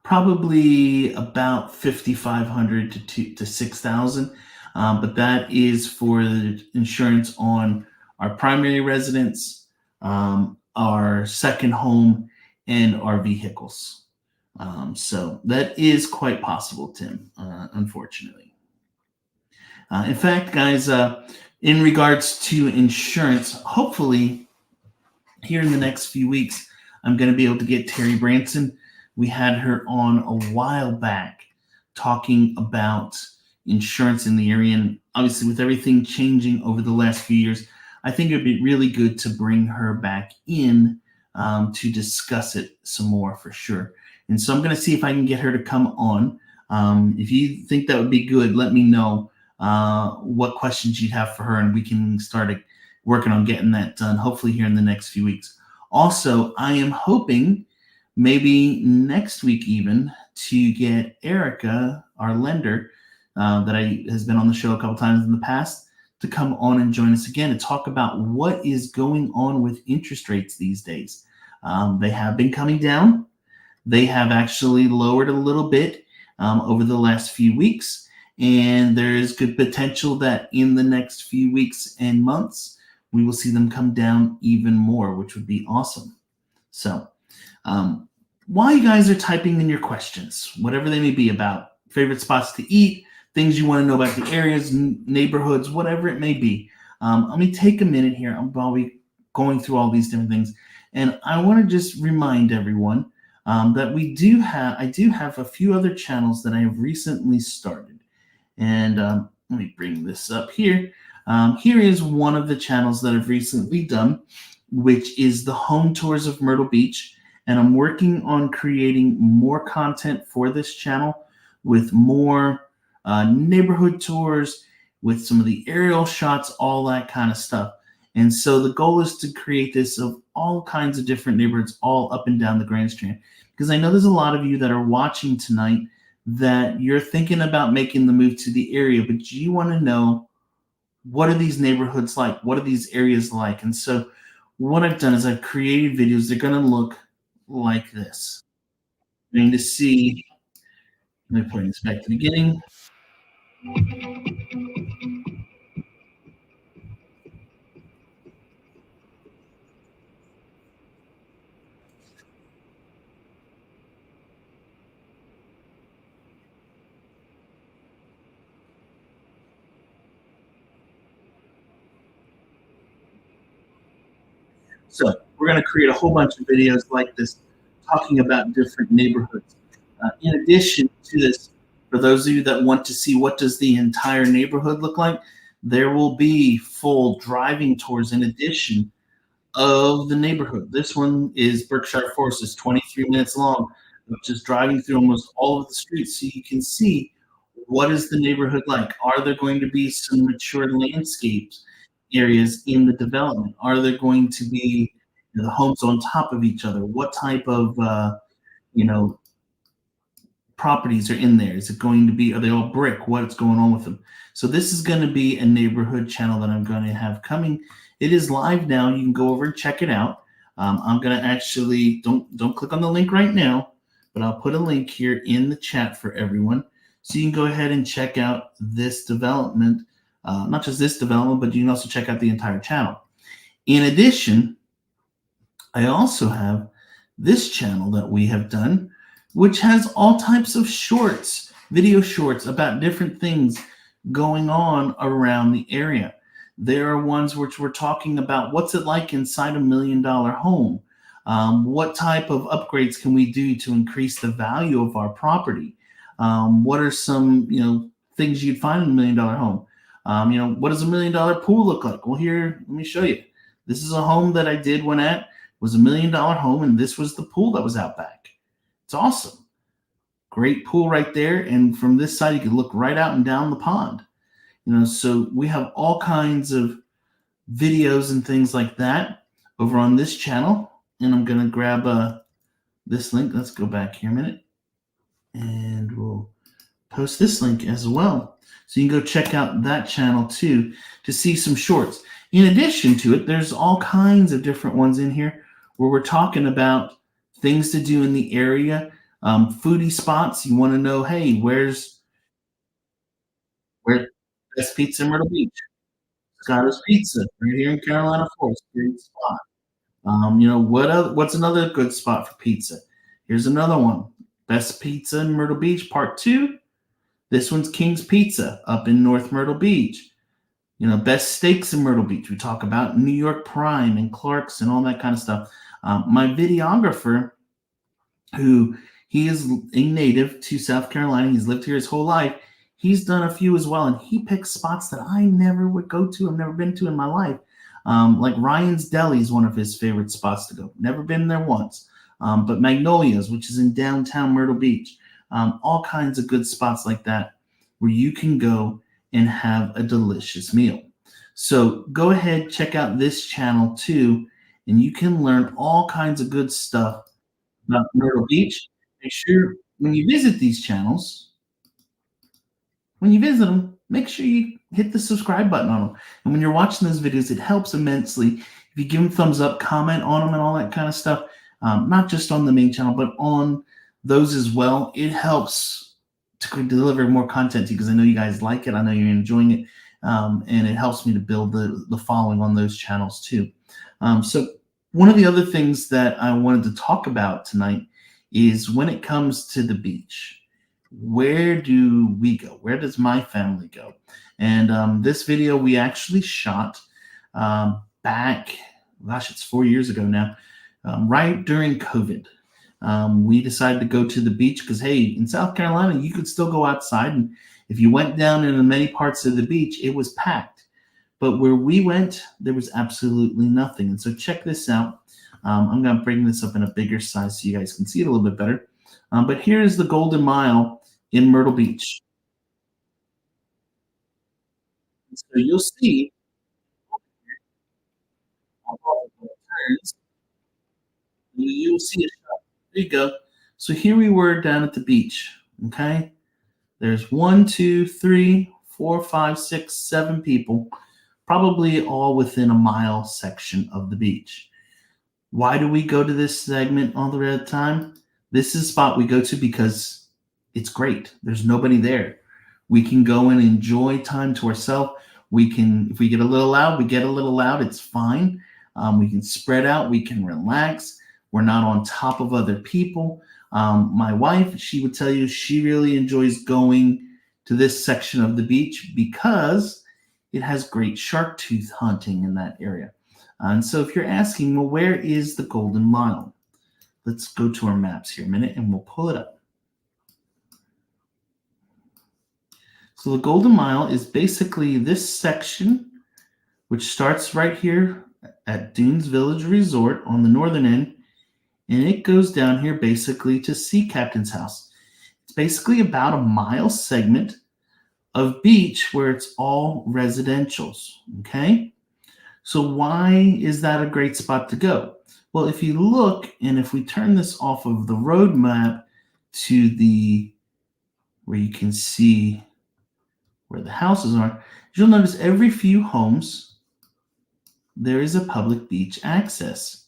Probably about $5,500 to $6,000, but that is for the insurance on our primary residence, our second home, and our vehicles. So that is quite possible, Tim, unfortunately. In fact, guys, in regards to insurance, hopefully here in the next few weeks, I'm going to be able to get Terry Branson. We had her on a while back talking about insurance in the area. And obviously, with everything changing over the last few years, I think it would be really good to bring her back in to discuss it some more for sure. And so I'm going to see if I can get her to come on. If you think that would be good, let me know what questions you'd have for her, and we can start working on getting that done, hopefully here in the next few weeks. Also, I am hoping maybe next week even to get Erica, our lender, that has been on the show a couple times in the past, to come on and join us again and talk about what is going on with interest rates these days. They have been coming down. They have actually lowered a little bit over the last few weeks, and there is good potential that in the next few weeks and months, we will see them come down even more, which would be awesome. So while you guys are typing in your questions, whatever they may be, about favorite spots to eat, things you want to know about the areas, neighborhoods, whatever it may be, let me take a minute here while we going through all these different things. And I want to just remind everyone that I do have a few other channels that I have recently started. And let me bring this up here. Here is one of the channels that I've recently done, which is the home tours of Myrtle Beach. And I'm working on creating more content for this channel with more neighborhood tours, with some of the aerial shots, all that kind of stuff. And so the goal is to create this of all kinds of different neighborhoods all up and down the Grand Strand. Because I know there's a lot of you that are watching tonight that you're thinking about making the move to the area, but you want to know what are these neighborhoods like? What are these areas like? And so what I've done is I've created videos. They're going to look like this. You're going to see, let me put this back to the beginning. So we're going to create a whole bunch of videos like this, talking about different neighborhoods. In addition to this, for those of you that want to see what does the entire neighborhood look like, there will be full driving tours in addition of the neighborhood. This one is Berkshire Forest. It's 23 minutes long, just driving through almost all of the streets so you can see what is the neighborhood like. Are there going to be some mature landscapes areas in the development? Are there going to be the homes on top of each other? What type of you know properties are in there? Is it going to be, are they all brick? What's going on with them? So this is going to be a neighborhood channel that I'm going to have coming. It is live now. You can go over and check it out. I'm going to actually, don't click on the link right now, but I'll put a link here in the chat for everyone. So you can go ahead and check out this development, not just this development, but you can also check out the entire channel. In addition, I also have this channel that we have done, which has all types of shorts, video shorts about different things going on around the area. There are ones which we're talking about what's it like inside $1 million home. What type of upgrades can we do to increase the value of our property? What are some things you'd find in $1 million home? What does $1 million pool look like? Well, here, let me show you. This is a home that I did one at, was $1 million home, and this was the pool that was out back. It's awesome. Great pool right there. And from this side, you can look right out and down the pond. So we have all kinds of videos and things like that over on this channel. And I'm going to grab this link. Let's go back here a minute. And we'll post this link as well. So you can go check out that channel too to see some shorts. In addition to it, there's all kinds of different ones in here where we're talking about things to do in the area, foodie spots. You want to know, hey, where's best pizza in Myrtle Beach? Scotto's Pizza, right here in Carolina Forest, great spot. What's another good spot for pizza? Here's another one. Best Pizza in Myrtle Beach, Part 2. This one's King's Pizza up in North Myrtle Beach. Best steaks in Myrtle Beach. We talk about New York Prime and Clark's and all that kind of stuff. My videographer, who he is a native to South Carolina, he's lived here his whole life. He's done a few as well, and he picks spots that I never would go to. I've never been to in my life. Like Ryan's Deli is one of his favorite spots to go. Never been there once. But Magnolia's, which is in downtown Myrtle Beach. All kinds of good spots like that where you can go and have a delicious meal. So go ahead, check out this channel too, and you can learn all kinds of good stuff about Myrtle Beach. Make sure when you visit these channels, make sure you hit the subscribe button on them. And when you're watching those videos, it helps immensely if you give them thumbs up, comment on them, and all that kind of stuff. Not just on the main channel, but on those as well. It helps to deliver more content to you because I know you guys like it. I know you're enjoying it. And it helps me to build the following on those channels too. So one of the other things that I wanted to talk about tonight is when it comes to the beach. Where do we go? Where does my family go? And this video we actually shot back, gosh, it's 4 years ago now, right during COVID. We decided to go to the beach because, hey, in South Carolina, you could still go outside. And if you went down into many parts of the beach, it was packed. But where we went, there was absolutely nothing. And so check this out. I'm going to bring this up in a bigger size so you guys can see it a little bit better. But here's the Golden Mile in Myrtle Beach. So you'll see you'll see a shot. There you go. So here we were down at the beach. Okay. There's 1, 2, 3, 4, 5, 6, 7 people. probably all within a mile section of the beach. Why do we go to this segment all the red time? This is a spot we go to because it's great. There's nobody there. We can go and enjoy time to ourselves. We can, if we get a little loud, we get a little loud. It's fine. We can spread out. We can relax. We're not on top of other people. My wife, she would tell you she really enjoys going to this section of the beach because it has great shark tooth hunting in that area. And so if you're asking, well, where is the Golden Mile? Let's go to our maps here a minute and we'll pull it up. So the Golden Mile is basically this section, which starts right here at Dunes Village Resort on the northern end, and it goes down here basically to Sea Captain's house. It's basically about a mile segment of beach where it's all residentials, okay? So why is that a great spot to go? Well, if you look, and if we turn this off of the road map to the, where you can see where the houses are, you'll notice every few homes, there is a public beach access.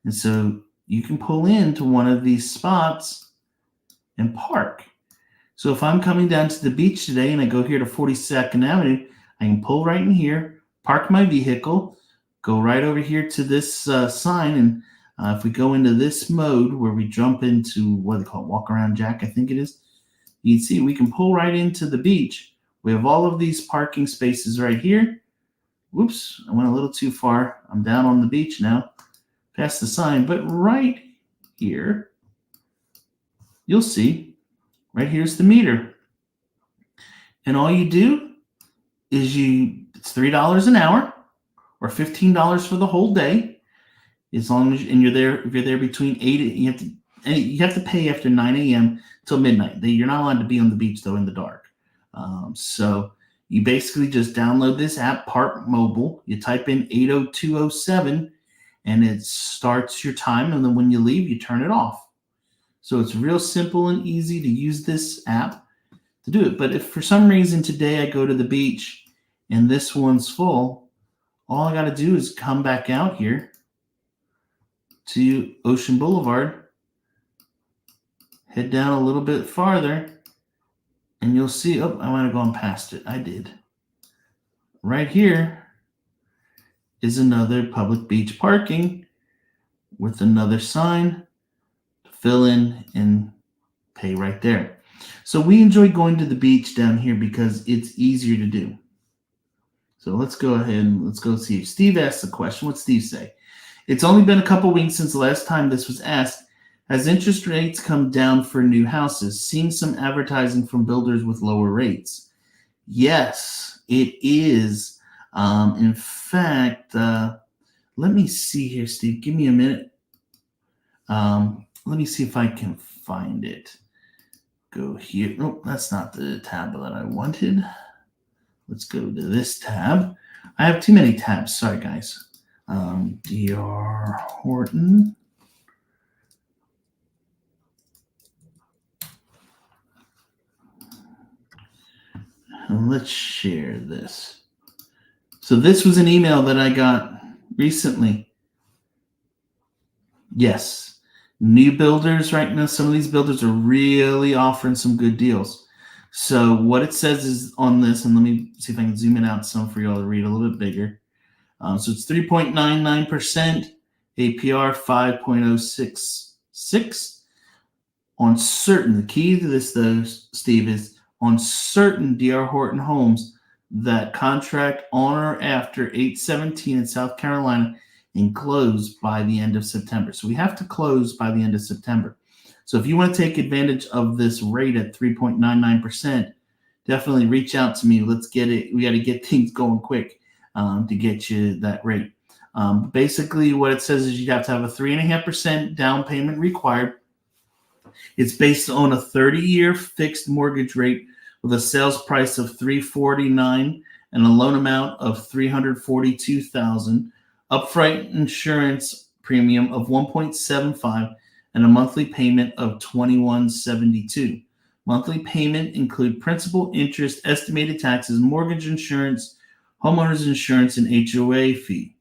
And so you can pull into one of these spots and park. So if I'm coming down to the beach today and I go here to 42nd Avenue, I can pull right in here, park my vehicle, go right over here to this sign. And if we go into this mode where we jump into what they call it, walk around jack, I think it is, you can see we can pull right into the beach. We have all of these parking spaces right here. Whoops, I went a little too far. I'm down on the beach now, past the sign. But right here, you'll see, right here's the meter. And all you do is it's $3 an hour or $15 for the whole day. As long as, and you're there, if you're there between 8, you have to pay after 9 a.m. till midnight. You're not allowed to be on the beach though in the dark. So you basically just download this app, Park Mobile. You type in 80207 and it starts your time. And then when you leave, you turn it off. So it's real simple and easy to use this app to do it. But if for some reason today I go to the beach and this one's full, all I got to do is come back out here to Ocean Boulevard, head down a little bit farther, and you'll see, oh, I might have gone past it. I did. Right here is another public beach parking with another sign to fill in and pay right there. So we enjoy going to the beach down here because it's easier to do. So let's go ahead and let's go see if Steve asked the question. What's Steve say? It's only been a couple weeks since the last time this was asked. Has interest rates come down for new houses? Seeing some advertising from builders with lower rates. Yes, it is. In fact, let me see here, Steve. Give me a minute. Let me see if I can find it. Go here. Oh, that's not the tab that I wanted. Let's go to this tab. I have too many tabs. Sorry, guys. DR Horton. And let's share this. So this was an email that I got recently. Yes, new builders right now, some of these builders are really offering some good deals. So what it says is on this, and let me see if I can zoom it out some for you all to read a little bit bigger. So it's 3.99%, APR 5.066 on certain. The key to this, though, Steve, is on certain DR Horton homes that contract on or after 8/17 in South Carolina and close by the end of September. So we have to close by the end of September. So if you want to take advantage of this rate at 3.99%, definitely reach out to me. Let's get it. We got to get things going quick to get you that rate. Basically, what it says is you have to have a 3.5% down payment required. It's based on a 30-year fixed mortgage rate with a sales price of $349 and a loan amount of $342,000, upfront insurance premium of $1.75, and a monthly payment of $21.72. Monthly payment include principal, interest, estimated taxes, mortgage insurance, homeowners insurance and HOA fee.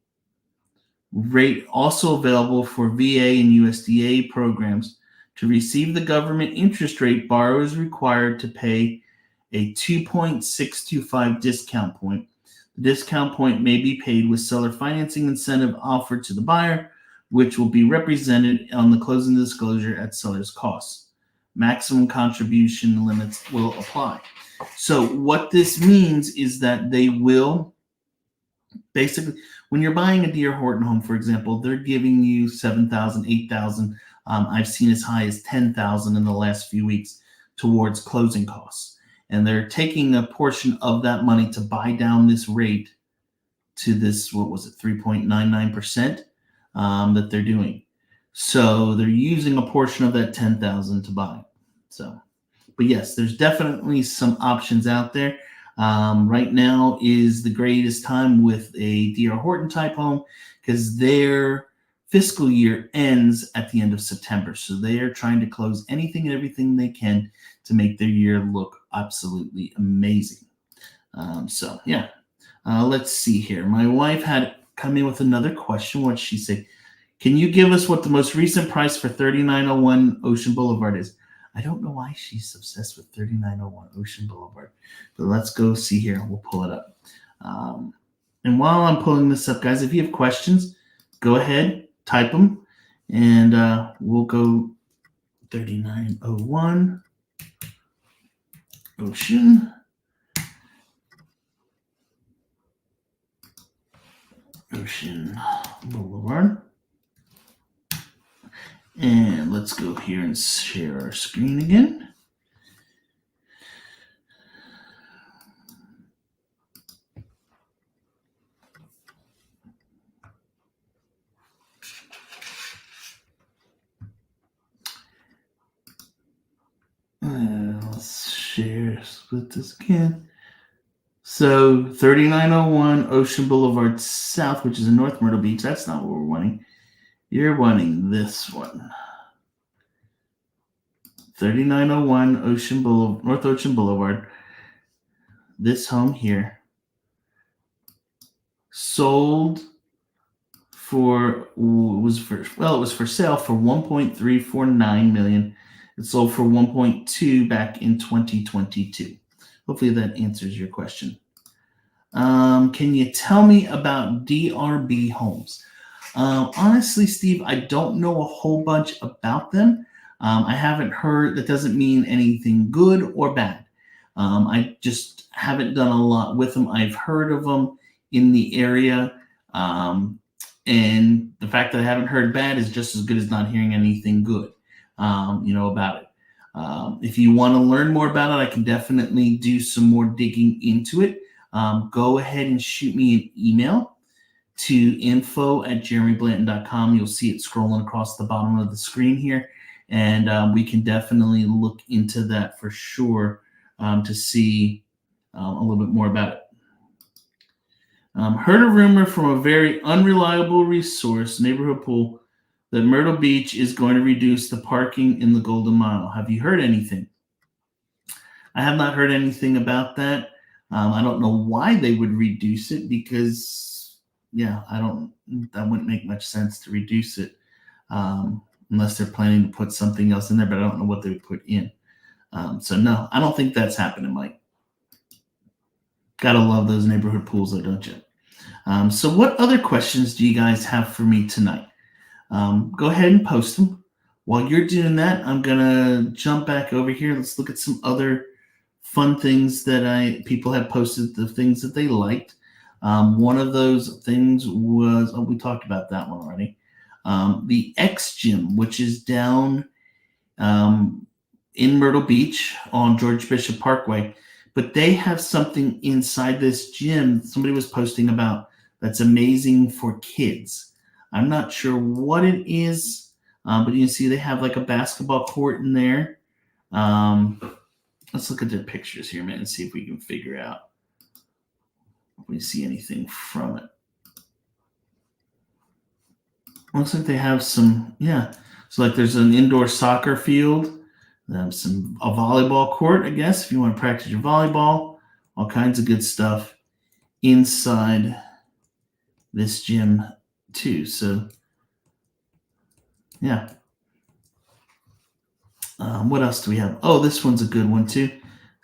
Rate also available for VA and USDA programs. To receive the government interest rate, borrower is required to pay a 2.625 discount point. The discount point may be paid with seller financing incentive offered to the buyer, which will be represented on the closing disclosure at seller's cost. Maximum contribution limits will apply. So what this means is that they will basically, when you're buying a D.R. Horton home, for example, they're giving you $7,000, $8,000. I've seen as high as $10,000 in the last few weeks towards closing costs. And they're taking a portion of that money to buy down this rate to this, 3.99% that they're doing. So they're using a portion of that $10,000 to buy. So, but yes, there's definitely some options out there. Right now is the greatest time with a D.R. Horton type home because their fiscal year ends at the end of September. So they are trying to close anything and everything they can to make their year look absolutely amazing. Let's see here. My wife had come in with another question. What did she say? Can you give us what the most recent price for 3901 Ocean Boulevard is? I don't know why she's obsessed with 3901 Ocean Boulevard, but let's go see here. We'll pull it up. And while I'm pulling this up, guys, if you have questions, go ahead, type them, and we'll go 3901 Ocean Boulevard. And let's go here and share our screen again. Let's split this again. So 3901 Ocean Boulevard South, which is in North Myrtle Beach. That's not what we're wanting. You're wanting this one. 3901 North Ocean Boulevard. This home here sold for it was for sale for $1.349 million. It sold for $1.2 back in 2022. Hopefully that answers your question. Can you tell me about DRB homes? Honestly, Steve, I don't know a whole bunch about them. I haven't heard. That doesn't mean anything good or bad. I just haven't done a lot with them. I've heard of them in the area. And the fact that I haven't heard bad is just as good as not hearing anything good, about it. If you want to learn more about it, I can definitely do some more digging into it. Go ahead and shoot me an email to info@jeremyblanton.com. You'll see it scrolling across the bottom of the screen here. And we can definitely look into that for sure to see a little bit more about it. Heard a rumor from a very unreliable resource, Neighborhood Pool, that Myrtle Beach is going to reduce the parking in the Golden Mile. Have you heard anything? I have not heard anything about that. I don't know why they would reduce it because, that wouldn't make much sense to reduce it unless they're planning to put something else in there, but I don't know what they would put in. So no, I don't think that's happening, Mike. Gotta love those neighborhood pools, though, don't you? So what other questions do you guys have for me tonight? Go ahead and post them. While you're doing that, I'm gonna jump back over here. Let's look at some other fun things that people have posted, the things that they liked. One of those things was, we talked about that one already. The X Gym, which is down in Myrtle Beach on George Bishop Parkway. But they have something inside this gym somebody was posting about that's amazing for kids. I'm not sure what it is, but you can see they have like a basketball court in there. Let's look at their pictures here, man, and see if we can figure out if we see anything from it. Looks like they have some, So like there's an indoor soccer field, a volleyball court, I guess, if you want to practice your volleyball, all kinds of good stuff inside this gym too. So yeah. What else do we have? Oh, this one's a good one too.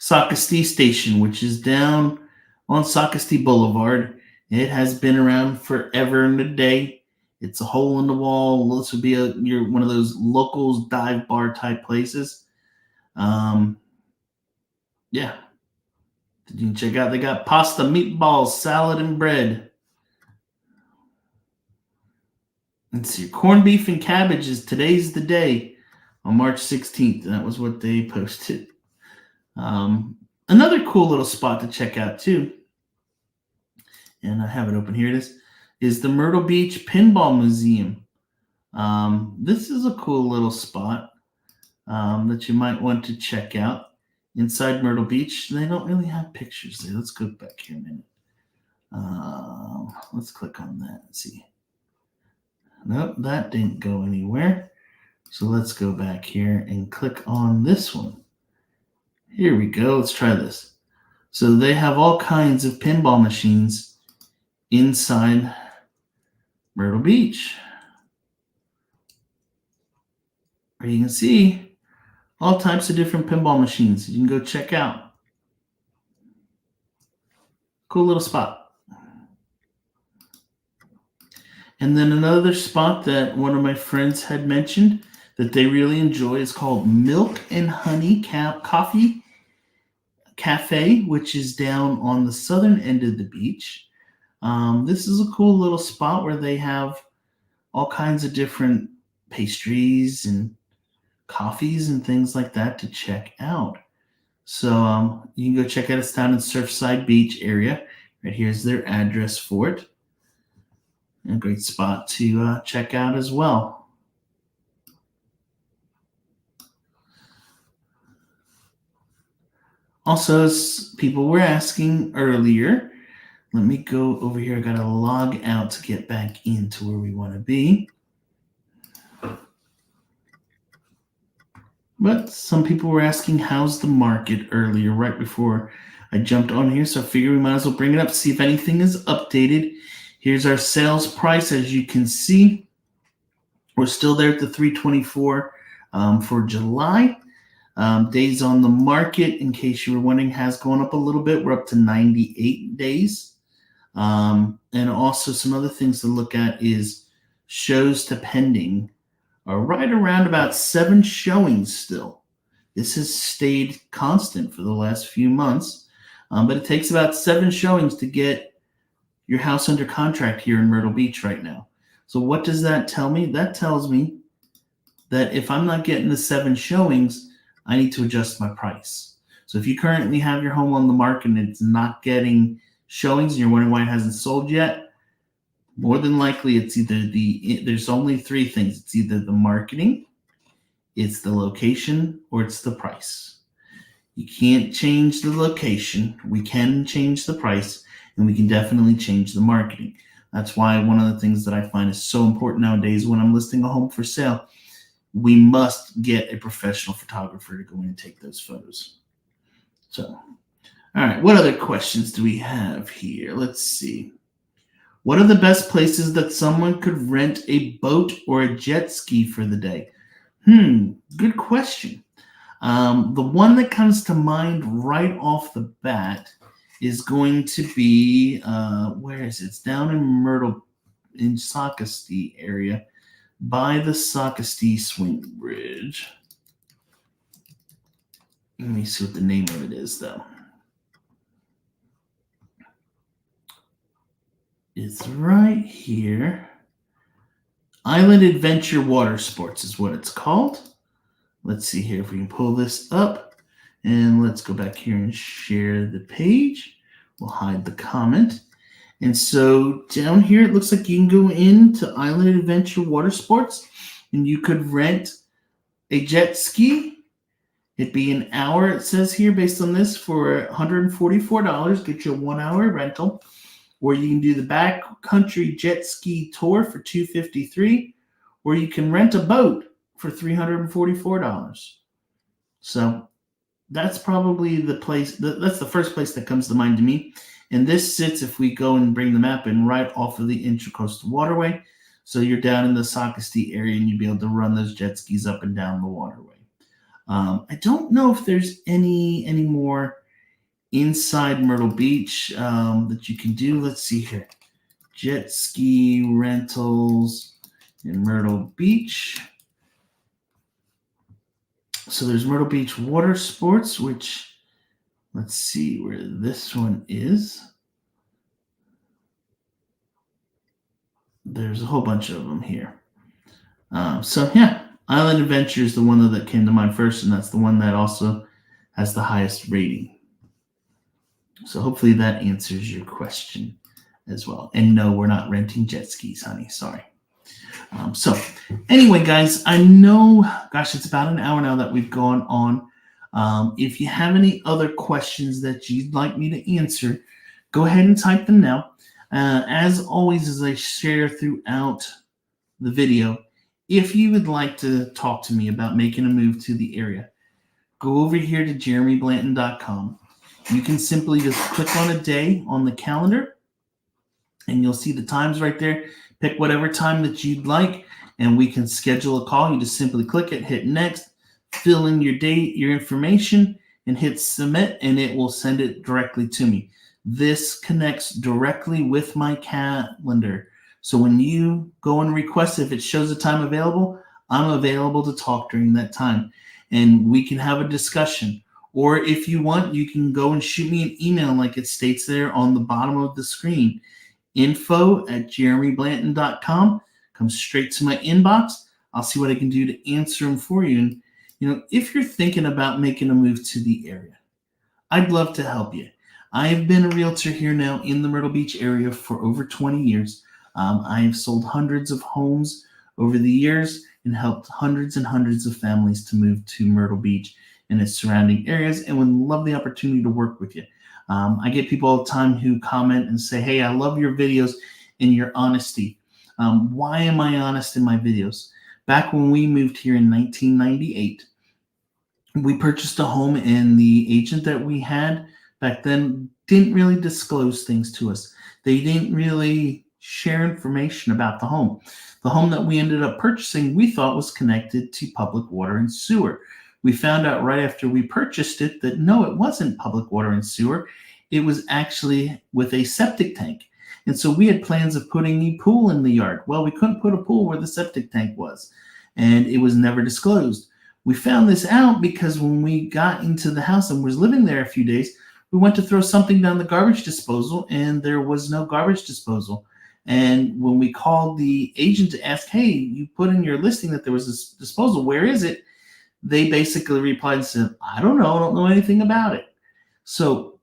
Socastee Station, which is down on Socastee Boulevard. It has been around forever and a day. It's a hole in the wall. This would be one of those locals dive bar type places. Yeah. You can check out. They got pasta, meatballs, salad, and bread. Let's see. Corned beef and cabbage is today's the day on March 16th. That was what they posted. Another cool little spot to check out too, and I have it open here. It is the Myrtle Beach Pinball Museum. This is a cool little spot that you might want to check out inside Myrtle Beach. They don't really have pictures there. Let's go back here a minute. Let's click on that and see. Nope, that didn't go anywhere. So let's go back here and click on this one. Here we go. Let's try this. So they have all kinds of pinball machines inside Myrtle Beach. Where you can see all types of different pinball machines you can go check out. Cool little spot. And then another spot that one of my friends had mentioned that they really enjoy is called Milk and Honey Coffee Cafe, which is down on the southern end of the beach. This is a cool little spot where they have all kinds of different pastries and coffees and things like that to check out. So you can go check out. It's down in Surfside Beach area. Right here's their address for it. A great spot to check out as well. Also, as people were asking earlier, let me go over here. I got to log out to get back into where we want to be. But some people were asking, how's the market earlier, right before I jumped on here. So I figure we might as well bring it up, see if anything is updated. Here's our sales price. As you can see, we're still there at the $324 for July. Days on the market, in case you were wondering, has gone up a little bit. We're up to 98 days. And also some other things to look at is shows to pending are right around about 7 showings still. This has stayed constant for the last few months, but it takes about 7 showings to get your house under contract here in Myrtle Beach right now. So what does that tell me? That tells me that if I'm not getting the 7 showings, I need to adjust my price. So if you currently have your home on the market and it's not getting showings and you're wondering why it hasn't sold yet, more than likely it's either there's only 3 things. It's either the marketing, it's the location, or it's the price. You can't change the location. We can change the price, and we can definitely change the marketing. That's why one of the things that I find is so important nowadays when I'm listing a home for sale, we must get a professional photographer to go in and take those photos. So, all right, what other questions do we have here? Let's see. What are the best places that someone could rent a boat or a jet ski for the day? Good question. The one that comes to mind right off the bat is going to be, where is it? It's down in Socastee area by the Socastee Swing Bridge. Let me see what the name of it is, though. It's right here. Island Adventure Water Sports is what it's called. Let's see here if we can pull this up. And let's go back here and share the page. We'll hide the comment. And so down here, it looks like you can go into Island Adventure Water Sports and you could rent a jet ski. It'd be an hour, it says here, based on this, for $144. Get you a 1-hour rental. Or you can do the backcountry jet ski tour for $253. Or you can rent a boat for $344. So that's probably the place. That's the first place that comes to mind to me. And this sits, if we go and bring the map in, right off of the Intracoastal Waterway. So you're down in the Socastee area and you'd be able to run those jet skis up and down the waterway. I don't know if there's any more inside Myrtle Beach that you can do. Let's see here. Jet ski rentals in Myrtle Beach. So there's Myrtle Beach Water Sports, which, let's see where this one is. There's a whole bunch of them here. So yeah, Island Adventure is the one that came to mind first, and that's the one that also has the highest rating. So hopefully that answers your question as well. And no, we're not renting jet skis, honey. Sorry. So anyway, guys, I know, gosh, it's about an hour now that we've gone on. If you have any other questions that you'd like me to answer, go ahead and type them now. As always, as I share throughout the video, if you would like to talk to me about making a move to the area, go over here to jeremyblanton.com. You can simply just click on a day on the calendar, and you'll see the times right there. Pick whatever time that you'd like, and we can schedule a call. You just simply click it, hit next, fill in your date, your information, and hit submit, and it will send it directly to me. This connects directly with my calendar. So when you go and request, if it shows a time available, I'm available to talk during that time, and we can have a discussion. Or if you want, you can go and shoot me an email like it states there on the bottom of the screen. info@jeremyblanton.com. Comes straight to my inbox. I'll see what I can do to answer them for you. And, if you're thinking about making a move to the area, I'd love to help you. I have been a realtor here now in the Myrtle Beach area for over 20 years. I have sold hundreds of homes over the years and helped hundreds and hundreds of families to move to Myrtle Beach and its surrounding areas, and would love the opportunity to work with you. I get people all the time who comment and say, hey, I love your videos and your honesty. Why am I honest in my videos? Back when we moved here in 1998, we purchased a home, and the agent that we had back then didn't really disclose things to us. They didn't really share information about the home. The home that we ended up purchasing, we thought was connected to public water and sewer. We found out right after we purchased it that no, it wasn't public water and sewer. It was actually with a septic tank. And so we had plans of putting a pool in the yard. Well, we couldn't put a pool where the septic tank was, and it was never disclosed. We found this out because when we got into the house and was living there a few days, we went to throw something down the garbage disposal, and there was no garbage disposal. And when we called the agent to ask, hey, you put in your listing that there was this disposal, where is it? They basically replied and said, I don't know anything about it. So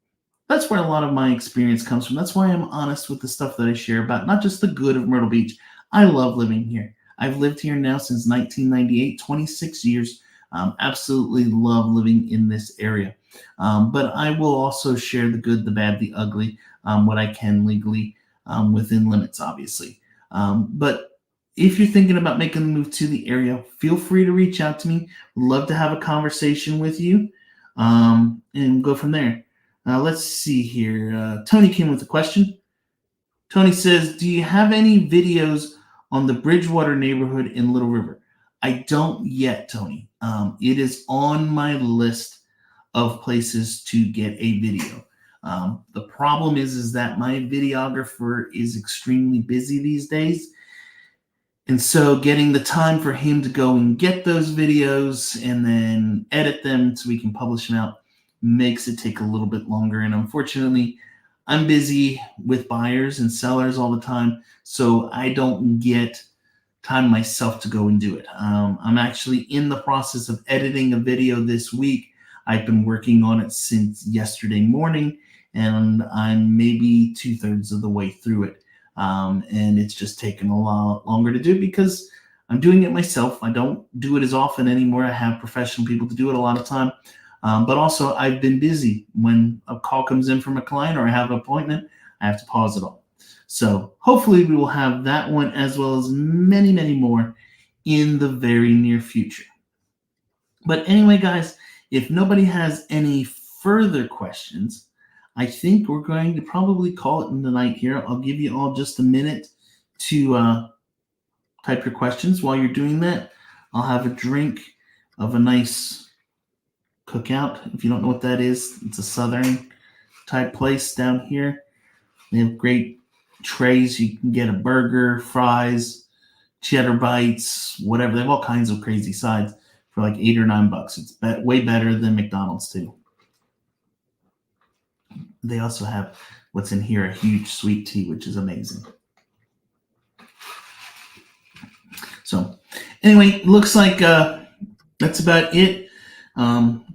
that's where a lot of my experience comes from. That's why I'm honest with the stuff that I share about not just the good of Myrtle Beach. I love living here. I've lived here now since 1998, 26 years. Absolutely love living in this area. But I will also share the good, the bad, the ugly, what I can legally within limits, obviously. But if you're thinking about making the move to the area, feel free to reach out to me. Love to have a conversation with you and go from there. Let's see here. Tony came with a question. Tony says, do you have any videos on the Bridgewater neighborhood in Little River? I don't yet, Tony. It is on my list of places to get a video. The problem is that my videographer is extremely busy these days. And so getting the time for him to go and get those videos and then edit them so we can publish them out makes it take a little bit longer. And unfortunately, I'm busy with buyers and sellers all the time, so I don't get time myself to go and do it. I'm actually in the process of editing a video this week. I've been working on it since yesterday morning, and I'm maybe 2/3 of the way through it. And it's just taken a lot longer to do because I'm doing it myself. I don't do it as often anymore. I have professional people to do it a lot of time. But also I've been busy. When a call comes in from a client or I have an appointment, I have to pause it all. So hopefully we will have that one as well as many, many more in the very near future. But anyway, guys, if nobody has any further questions, I think we're going to probably call it in the night here. I'll give you all just a minute to type your questions. While you're doing that, I'll have a drink of a nice cookout. If you don't know what that is, it's a southern type place down here. They have great trays. You can get a burger, fries, cheddar bites, whatever. They have all kinds of crazy sides for like $8 or $9. It's way better than McDonald's too. They also have what's in here, a huge sweet tea, which is amazing. So anyway, looks like that's about it.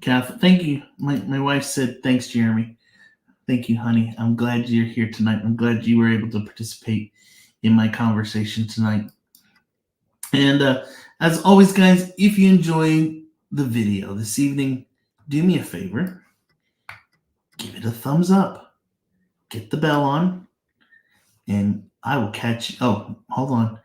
Kath, thank you. My wife said, thanks, Jeremy. Thank you, honey. I'm glad you're here tonight. I'm glad you were able to participate in my conversation tonight. And as always, guys, if you enjoyed the video this evening, do me a favor. Give it a thumbs up. Get the bell on. And I will catch you. Oh, hold on.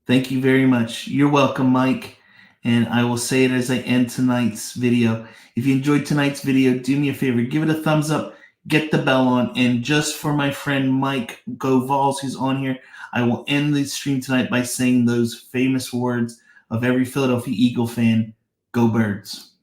Thank you very much. You're welcome, Mike. And I will say it as I end tonight's video. If you enjoyed tonight's video, do me a favor. Give it a thumbs up. Get the bell on. And just for my friend Mike Vols, who's on here, I will end the stream tonight by saying those famous words of every Philadelphia Eagle fan, go Birds.